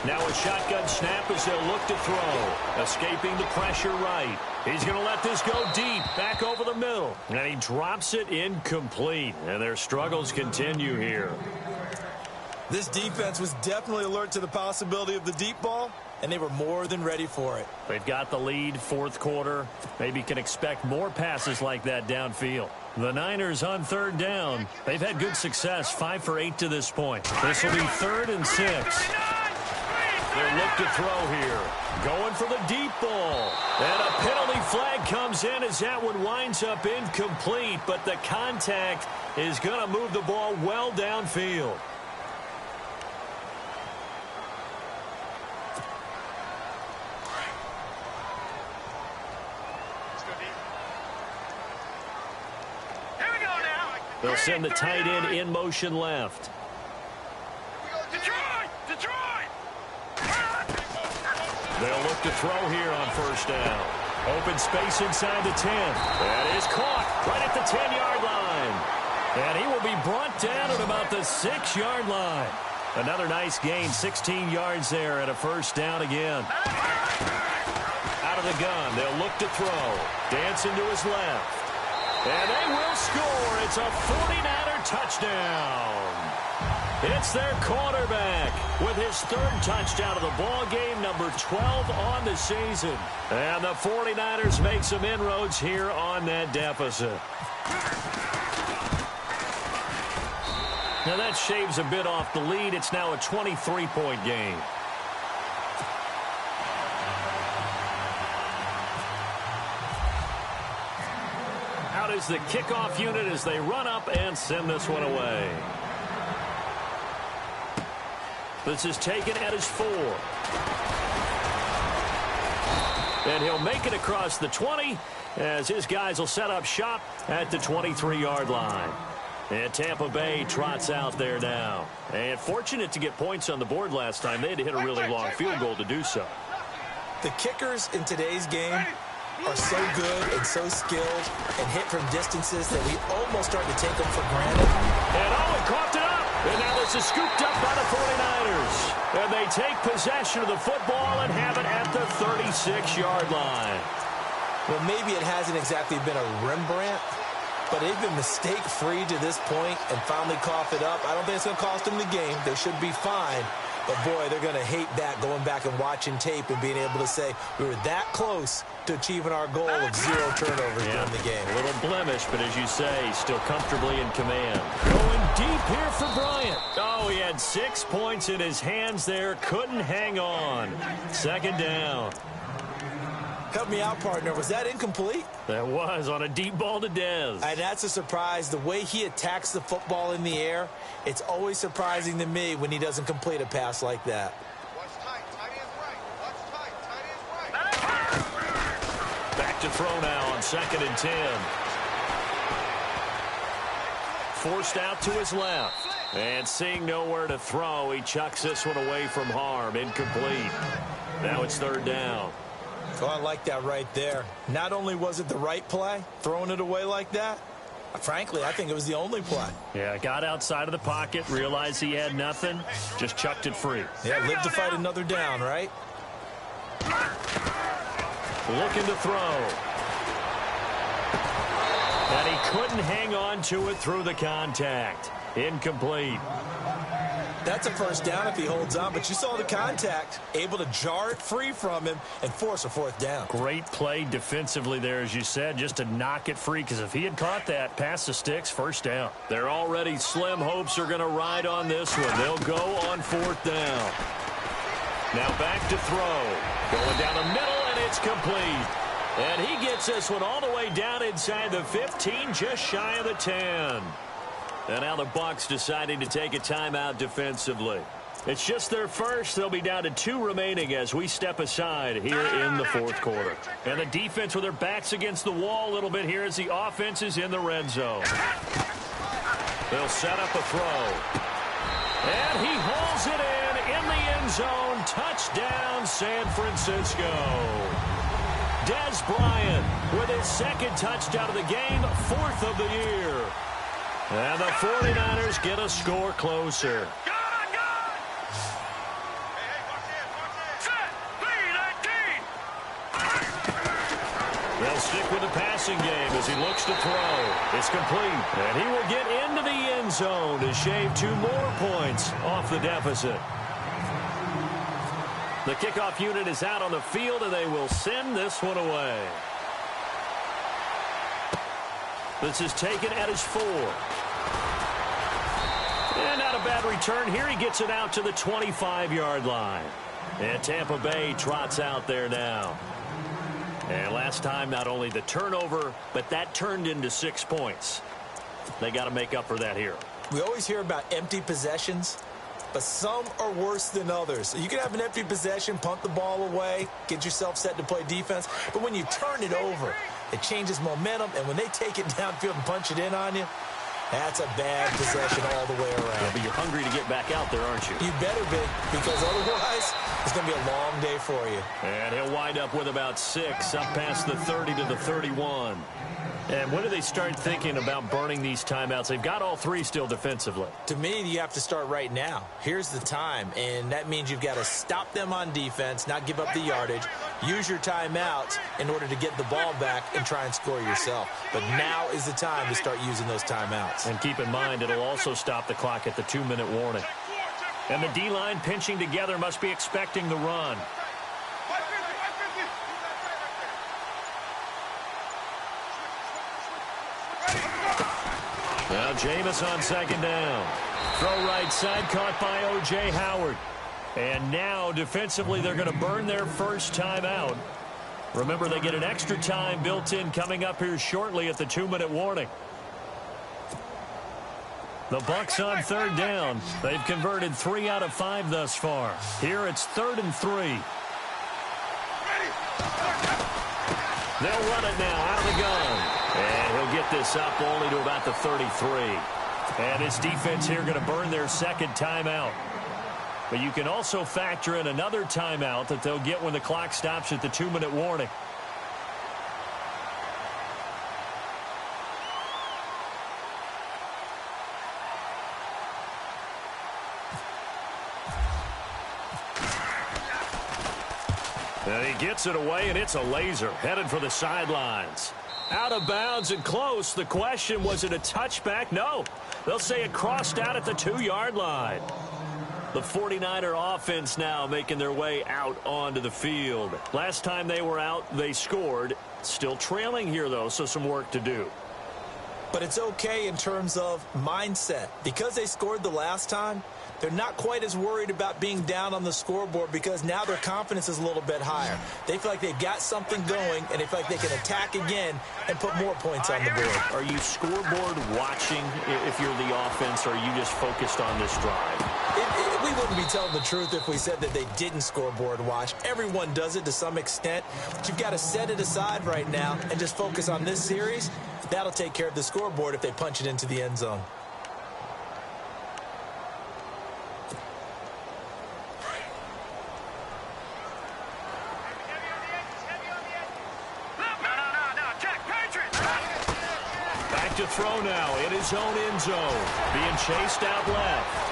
Speaker 2: Now a shotgun snap as they'll look to throw. Escaping the pressure right. He's going to let this go deep, back over the middle. And he drops it incomplete. And their struggles continue here.
Speaker 3: This defense was definitely alert to the possibility of the deep ball, and they were more than ready for it.
Speaker 2: They've got the lead, 4th quarter. Maybe can expect more passes like that downfield. The Niners on 3rd down. They've had good success, 5 for 8 to this point. This will be 3rd and 6. They'll look to throw here. Going for the deep ball. And a penalty flag comes in as that one winds up incomplete, but the contact is going to move the ball well downfield. They'll send the tight end in motion left. They'll look to throw here on 1st down. Open space inside the 10. That is caught right at the 10-yard line. And he will be brought down at about the 6-yard line. Another nice gain, 16 yards there and a 1st down again. Out of the gun, they'll look to throw. Dancing to his left. And they will score. It's a 49er touchdown. It's their quarterback with his 3rd touchdown of the ball game, number 12 on the season. And the 49ers make some inroads here on that deficit. Now that shaves a bit off the lead. It's now a 23-point game. Out is the kickoff unit as they run up and send this one away. This is taken at his 4. And he'll make it across the 20 as his guys will set up shop at the 23-yard line. And Tampa Bay trots out there now. And fortunate to get points on the board last time. They had to hit a really long field goal to do so.
Speaker 3: The kickers in today's game are so good and so skilled and hit from distances that we almost start to take them for granted.
Speaker 2: And he coughed it up. And now this is scooped up by the 49ers. And they take possession of the football and have it at the 36-yard line.
Speaker 3: Well, maybe it hasn't exactly been a Rembrandt, but they've been mistake-free to this point and finally cough it up. I don't think it's going to cost them the game. They should be fine. But, boy, they're going to hate that, going back and watching tape and being able to say we were that close to achieving our goal of 0 turnovers during the game.
Speaker 2: A little blemish, but as you say, still comfortably in command. Going deep here for Bryant. Oh, he had 6 points in his hands there. Couldn't hang on. 2nd down.
Speaker 3: Help me out, partner. Was that incomplete?
Speaker 2: That was on a deep ball to Dez.
Speaker 3: And that's a surprise. The way he attacks the football in the air, it's always surprising to me when he doesn't complete a pass like that.
Speaker 4: Watch tight. Tight end's right. Watch tight. Tight end's right.
Speaker 2: Back to throw now on 2nd and 10. Forced out to his left. And seeing nowhere to throw, he chucks this one away from harm. Incomplete. Now it's 3rd down.
Speaker 3: Oh, I like that right there. Not only was it the right play, throwing it away like that, frankly, I think it was the only play.
Speaker 2: Yeah, got outside of the pocket, realized he had nothing, just chucked it free.
Speaker 3: Yeah, live to fight another down, right?
Speaker 2: Looking to throw. And he couldn't hang on to it through the contact. Incomplete.
Speaker 3: That's a first down if he holds on, but you saw the contact. Able to jar it free from him and force a fourth down.
Speaker 2: Great play defensively there, as you said, just to knock it free, because if he had caught that, past the sticks, first down. They're already slim hopes are going to ride on this one. They'll go on fourth down. Now back to throw. Going down the middle, and it's complete. And he gets this one all the way down inside the 15, just shy of the 10. And now the Bucs deciding to take a timeout defensively. It's just their first. They'll be down to 2 remaining as we step aside here in the fourth quarter. And the defense with their backs against the wall a little bit here as the offense is in the red zone. They'll set up a throw. And he holds it in the end zone. Touchdown, San Francisco. Des Bryant with his second touchdown of the game, 4th of the year. And the 49ers get a score closer. They'll stick with the passing game as he looks to throw. It's complete. And he will get into the end zone to shave 2 more points off the deficit. The kickoff unit is out on the field, and they will send this one away. This is taken at his 4. And not a bad return here. He gets it out to the 25-yard line. And Tampa Bay trots out there now. And last time, not only the turnover, but that turned into 6 points. They got to make up for that here.
Speaker 3: We always hear about empty possessions, but some are worse than others. You can have an empty possession, punt the ball away, get yourself set to play defense. But when you turn it over, it changes momentum. And when they take it downfield and punch it in on you, that's a bad possession all the way around.
Speaker 2: Yeah, but you're hungry to get back out there, aren't you?
Speaker 3: You better be, because otherwise it's going to be a long day for you.
Speaker 2: And he'll wind up with about 6, up past the 30 to the 31. And when do they start thinking about burning these timeouts? They've got all 3 still defensively.
Speaker 3: To me, you have to start right now. Here's the time, and that means you've got to stop them on defense, not give up the yardage, use your timeouts in order to get the ball back and try and score yourself. But now is the time to start using those timeouts.
Speaker 2: And keep in mind, it'll also stop the clock at the 2-minute warning. And the D-line pinching together must be expecting the run. Now Jameis on second down. Throw right side, caught by O.J. Howard. And now defensively they're going to burn their first timeout. Remember, they get an extra time built in coming up here shortly at the 2-minute warning. The Bucs on third down. They've converted 3 out of 5 thus far. Here it's 3rd and 3. They'll run it now out of the gun. And he'll get this up only to about the 33. And his defense here going to burn their second timeout. But you can also factor in another timeout that they'll get when the clock stops at the 2-minute warning. And he gets it away, and it's a laser headed for the sidelines. Out of bounds and close. The question, was it a touchback? No. They'll say it crossed out at the 2-yard line. The 49er offense now making their way out onto the field. Last time they were out, they scored. Still trailing here, though, so some work to do.
Speaker 3: But it's okay in terms of mindset. Because they scored the last time, they're not quite as worried about being down on the scoreboard because now their confidence is a little bit higher. They feel like they've got something going, and they feel like they can attack again and put more points on the board.
Speaker 2: Are you scoreboard watching if you're the offense, or are you just focused on this drive?
Speaker 3: We wouldn't be telling the truth if we said that they didn't scoreboard watch. Everyone does it to some extent. But you've got to set it aside right now and just focus on this series. That'll take care of the scoreboard if they punch it into the end zone.
Speaker 2: Back to throw now in his own end zone. Being chased out left.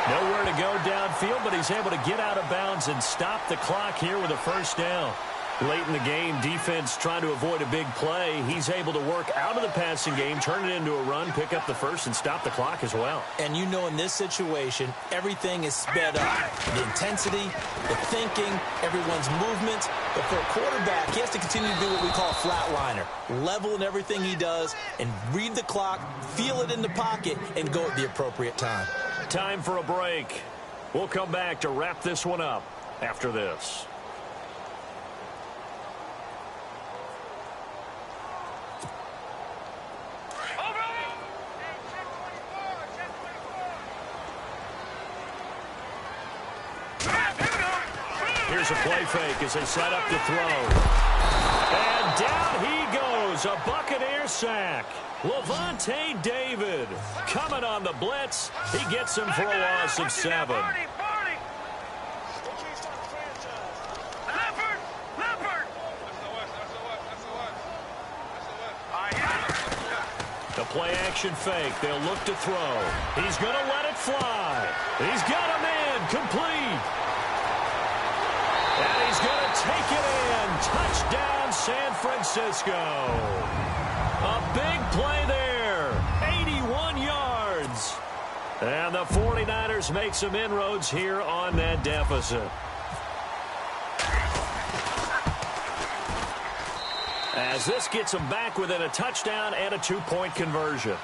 Speaker 2: Nowhere to to go downfield, but he's able to get out of bounds and stop the clock here with a first down. Late in the game, defense trying to avoid a big play. He's able to work out of the passing game, turn it into a run, pick up the first, and stop the clock as well.
Speaker 3: And you know in this situation, everything is sped up. The intensity, the thinking, everyone's movements. But for a quarterback, he has to continue to do what we call a flatliner. Level in everything he does and read the clock, feel it in the pocket, and go at the appropriate time.
Speaker 2: Time for a break. We'll come back to wrap this one up after this. Here's a play fake as they set up to throw. And down he goes. A Buccaneer sack. Levante David coming on the blitz. He gets him for a loss of 7. The play action fake. They'll look to throw. He's going to let it fly. He's got a man complete. And he's going to take it in. Touchdown, San Francisco. A big play there. 81 yards. And the 49ers make some inroads here on that deficit. As this gets them back within a touchdown and a 2-point conversion.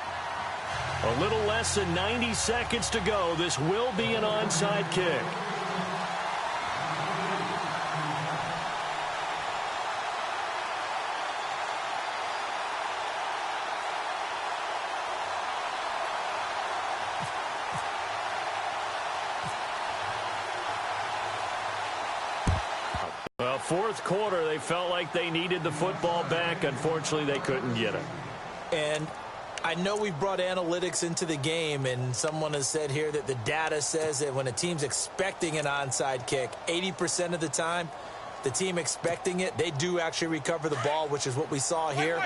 Speaker 2: A little less than 90 seconds to go. This will be an onside kick. Well, fourth quarter, they felt like they needed the football back. Unfortunately, they couldn't get it.
Speaker 3: And I know we brought analytics into the game, and someone has said here that the data says that when a team's expecting an onside kick, 80% of the time, the team expecting it, they do actually recover the ball, which is what we saw here.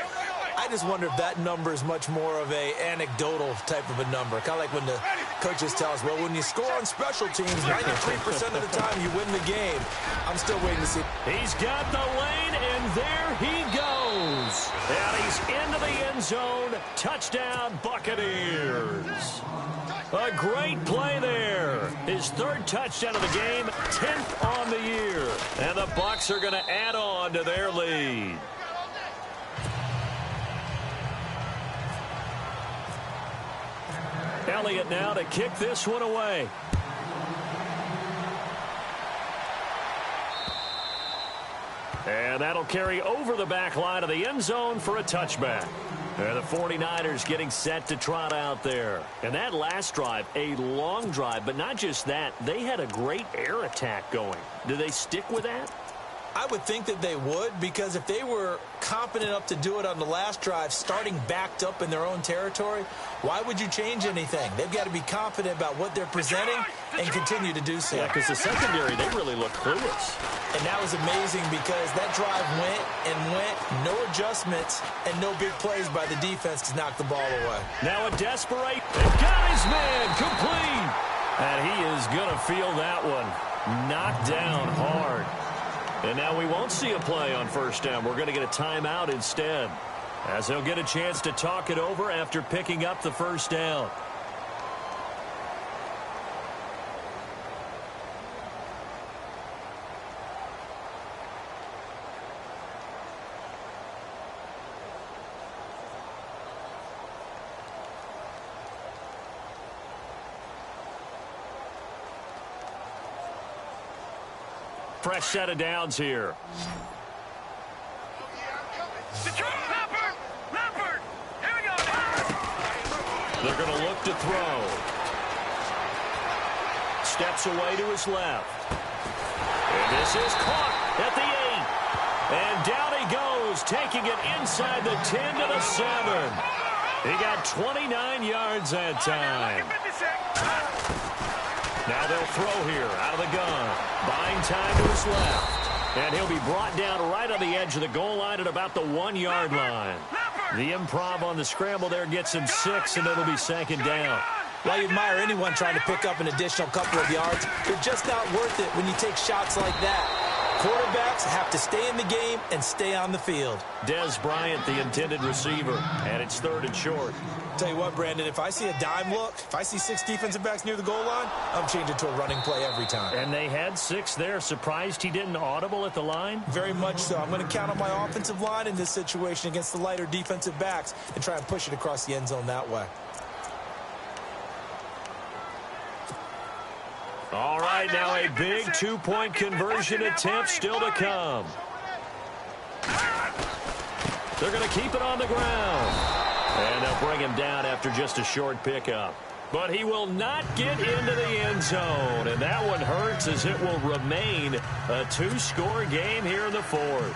Speaker 3: I just wonder if that number is much more of a anecdotal type of a number. Kind of like when the coaches tell us, well, when you score on special teams, 93% of the time you win the game. I'm still waiting to see.
Speaker 2: He's got the lane, and there he goes. And he's into the end zone. Touchdown, Buccaneers. A great play there. His third touchdown of the game, 10th on the year. And the Bucs are going to add on to their lead. Elliott now to kick this one away. And that'll carry over the back line of the end zone for a touchback. And the 49ers getting set to trot out there. And that last drive, a long drive, but not just that. They had a great air attack going. Do they stick with that?
Speaker 3: I would think that they would, because if they were confident enough to do it on the last drive, starting backed up in their own territory, why would you change anything? They've got to be confident about what they're presenting and continue to do so.
Speaker 2: Yeah, because the secondary, they really look clueless.
Speaker 3: And that was amazing because that drive went and went, no adjustments, and no big plays by the defense to knock the ball away.
Speaker 2: Now a desperate, they've got his man complete. And he is going to feel that one knocked down hard. And now we won't see a play on first down. We're going to get a timeout instead, as they'll get a chance to talk it over after picking up the first down. Fresh set of downs here. They're going to look to throw. Steps away to his left. And this is caught at the 8. And down he goes, taking it inside the 10 to the 7. He got 29 yards that time. Now they'll throw here out of the gun. Buying time to his left. And he'll be brought down right on the edge of the goal line at about the 1-yard line. The improv on the scramble there gets him 6, and it'll be second down.
Speaker 3: While you admire anyone trying to pick up an additional couple of yards, they're just not worth it when you take shots like that. Quarterbacks have to stay in the game and stay on the field.
Speaker 2: Des Bryant, the intended receiver, and it's 3rd and short.
Speaker 3: Tell you what, Brandon, if I see a dime look, if I see 6 defensive backs near the goal line, I'm changing to a running play every time.
Speaker 2: And they had 6 there. Surprised he didn't audible at the line?
Speaker 3: Very much so. I'm going to count on my offensive line in this situation against the lighter defensive backs and try and push it across the end zone that way.
Speaker 2: All right, now a big 2-point conversion attempt still to come. They're going to keep it on the ground. And they'll bring him down after just a short pickup. But he will not get into the end zone. And that one hurts as it will remain a 2-score game here in the 4th.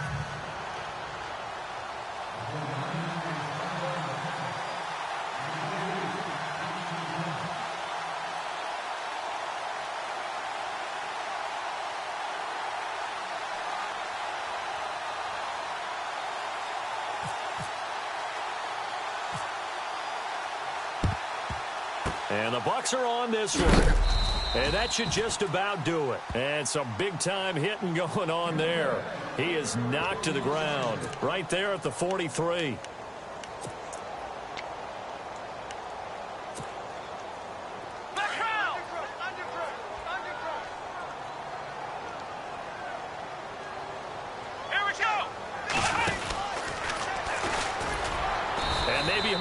Speaker 2: And the Bucs are on this one. And that should just about do it. And some big-time hitting going on there. He is knocked to the ground right there at the 43.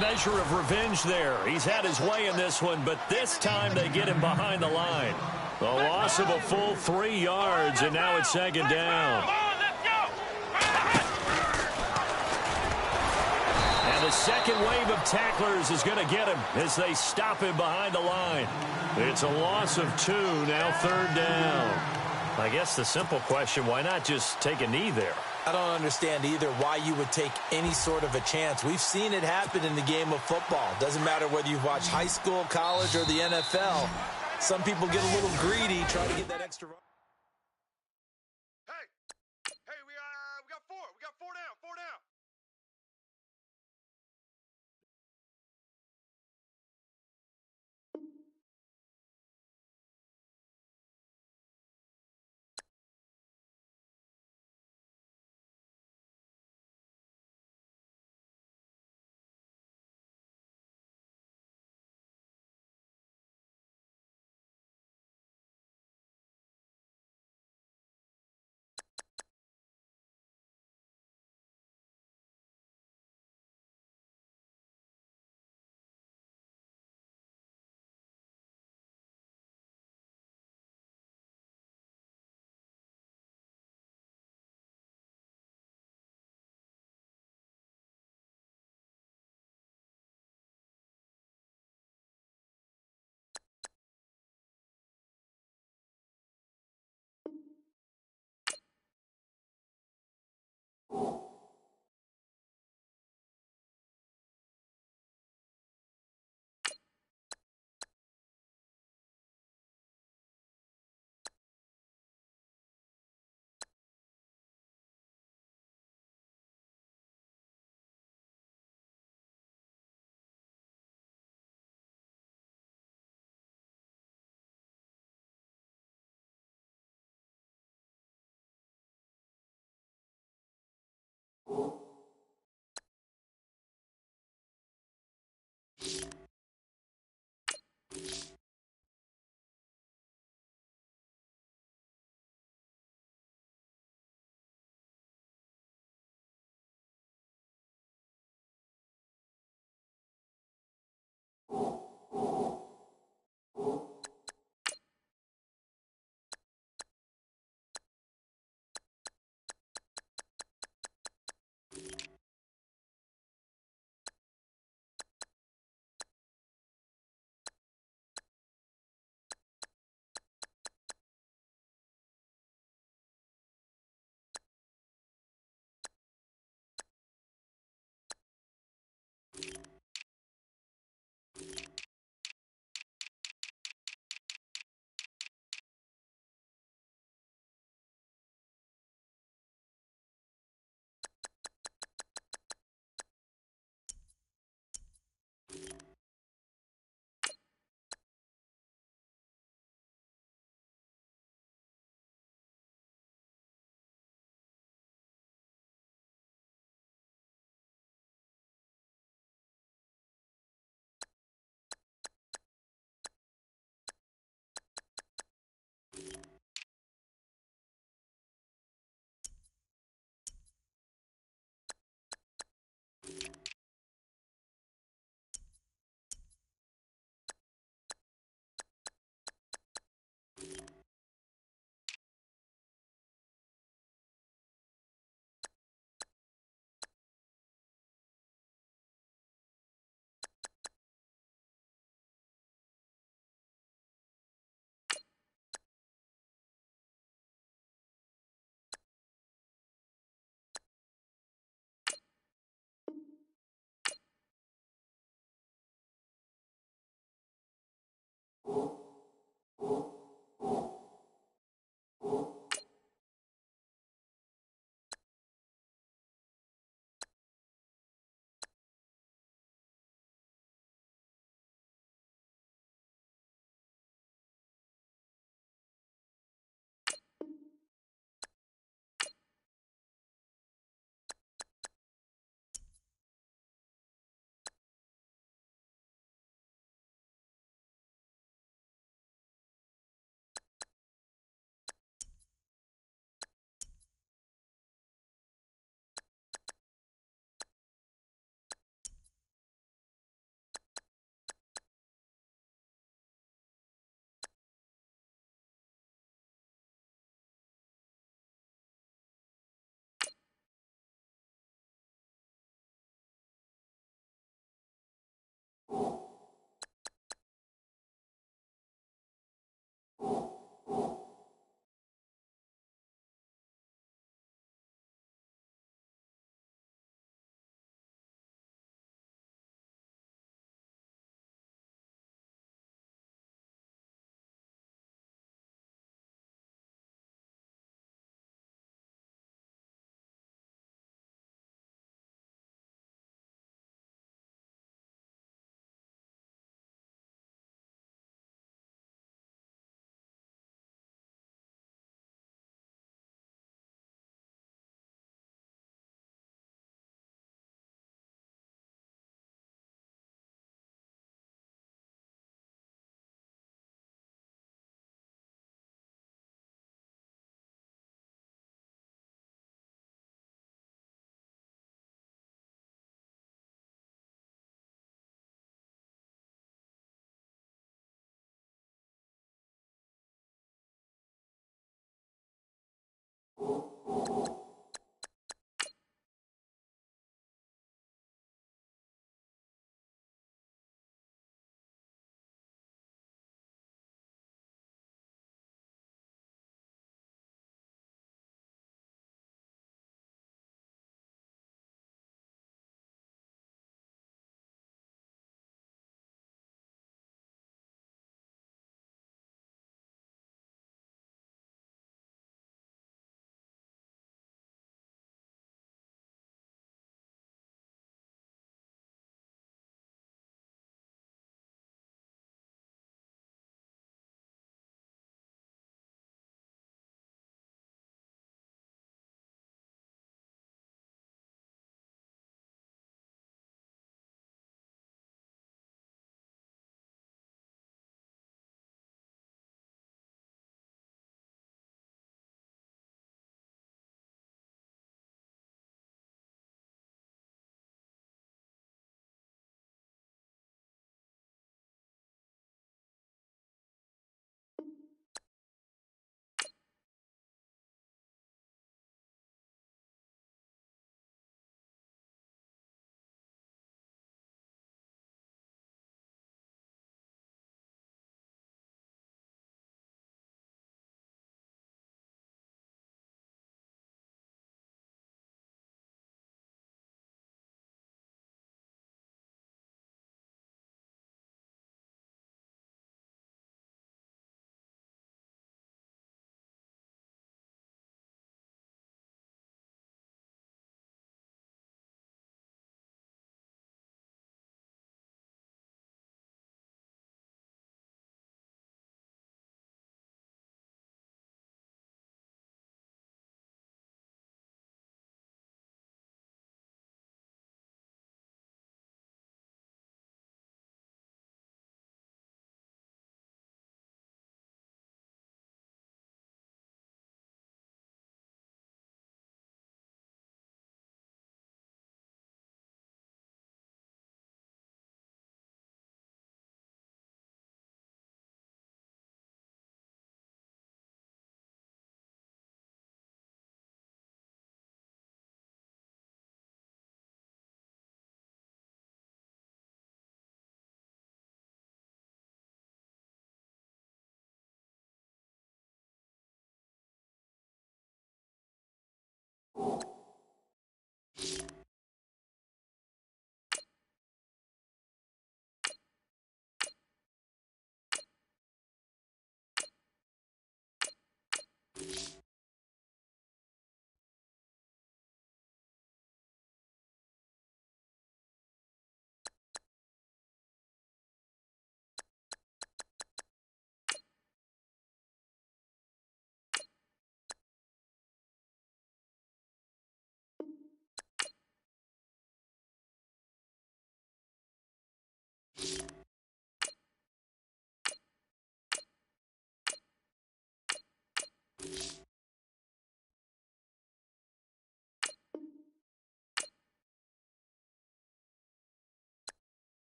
Speaker 2: Measure of revenge there. He's had his way in this one, but this time they get him behind the line. The loss of a full 3 yards, and now it's 2nd down. And the second wave of tacklers is going to get him as they stop him behind the line. It's a loss of 2, now 3rd down. I guess the simple question, why not just take a knee there?
Speaker 3: I don't understand either why you would take any sort of a chance. We've seen it happen in the game of football. Doesn't matter whether you've watched high school, college, or the NFL. Some people get a little greedy, try to get that extra...
Speaker 4: Hey, we got 4. We got 4 down. 4 down.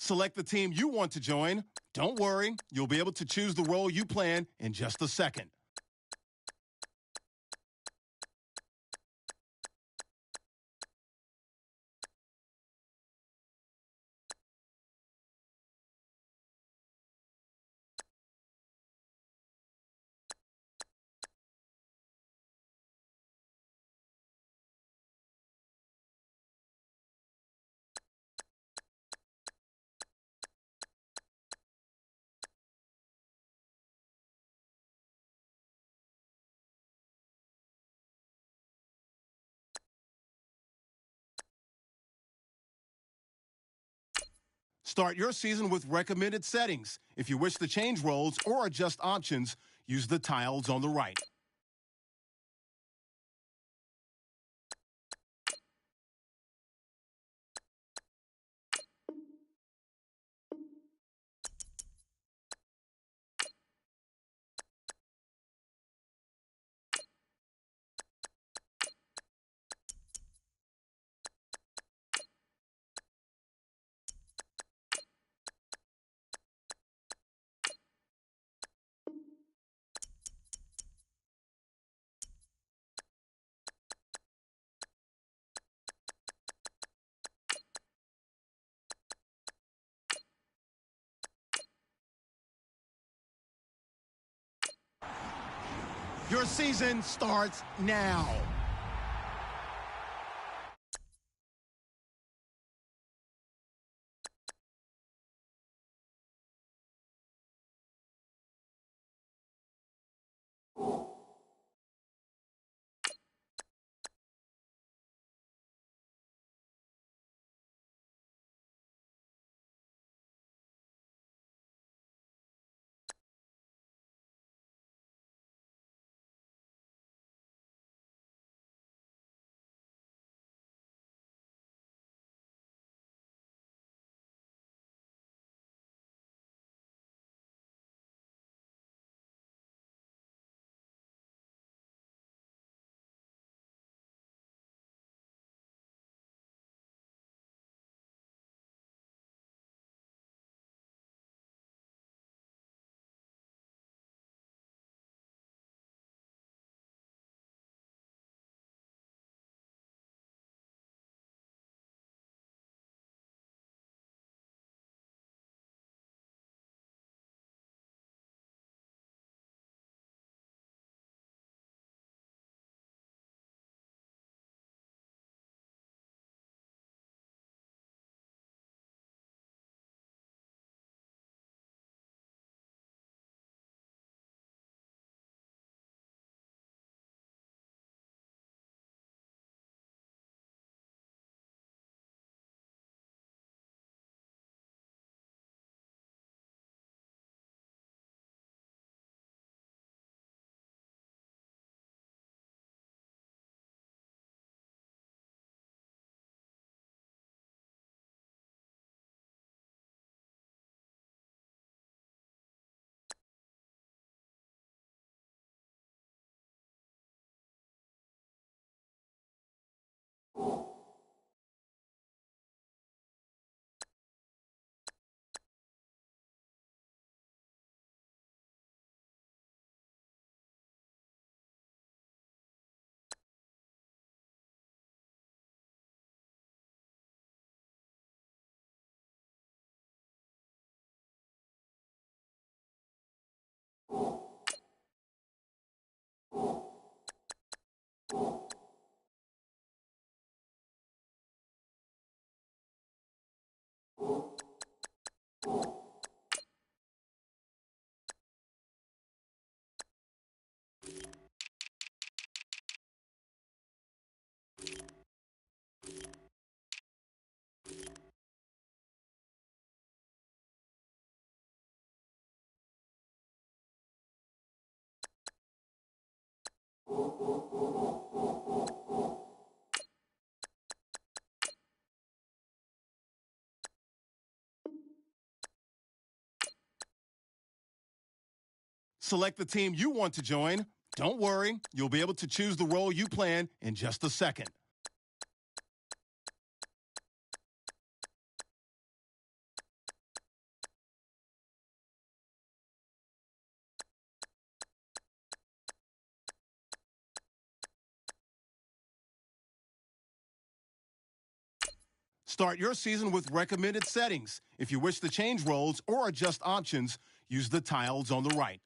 Speaker 1: Select the team you want to join. Don't worry, you'll be able to choose the role you plan in just a second. Start your season with recommended settings. If you wish to change roles or adjust options, use the tiles on the right. Your season starts now. Select the team you want to join. Don't worry, you'll be able to choose the role you plan in just a second. Start your season with recommended settings. If you wish to change roles or adjust options, use the tiles on the right.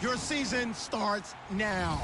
Speaker 1: Your season starts now.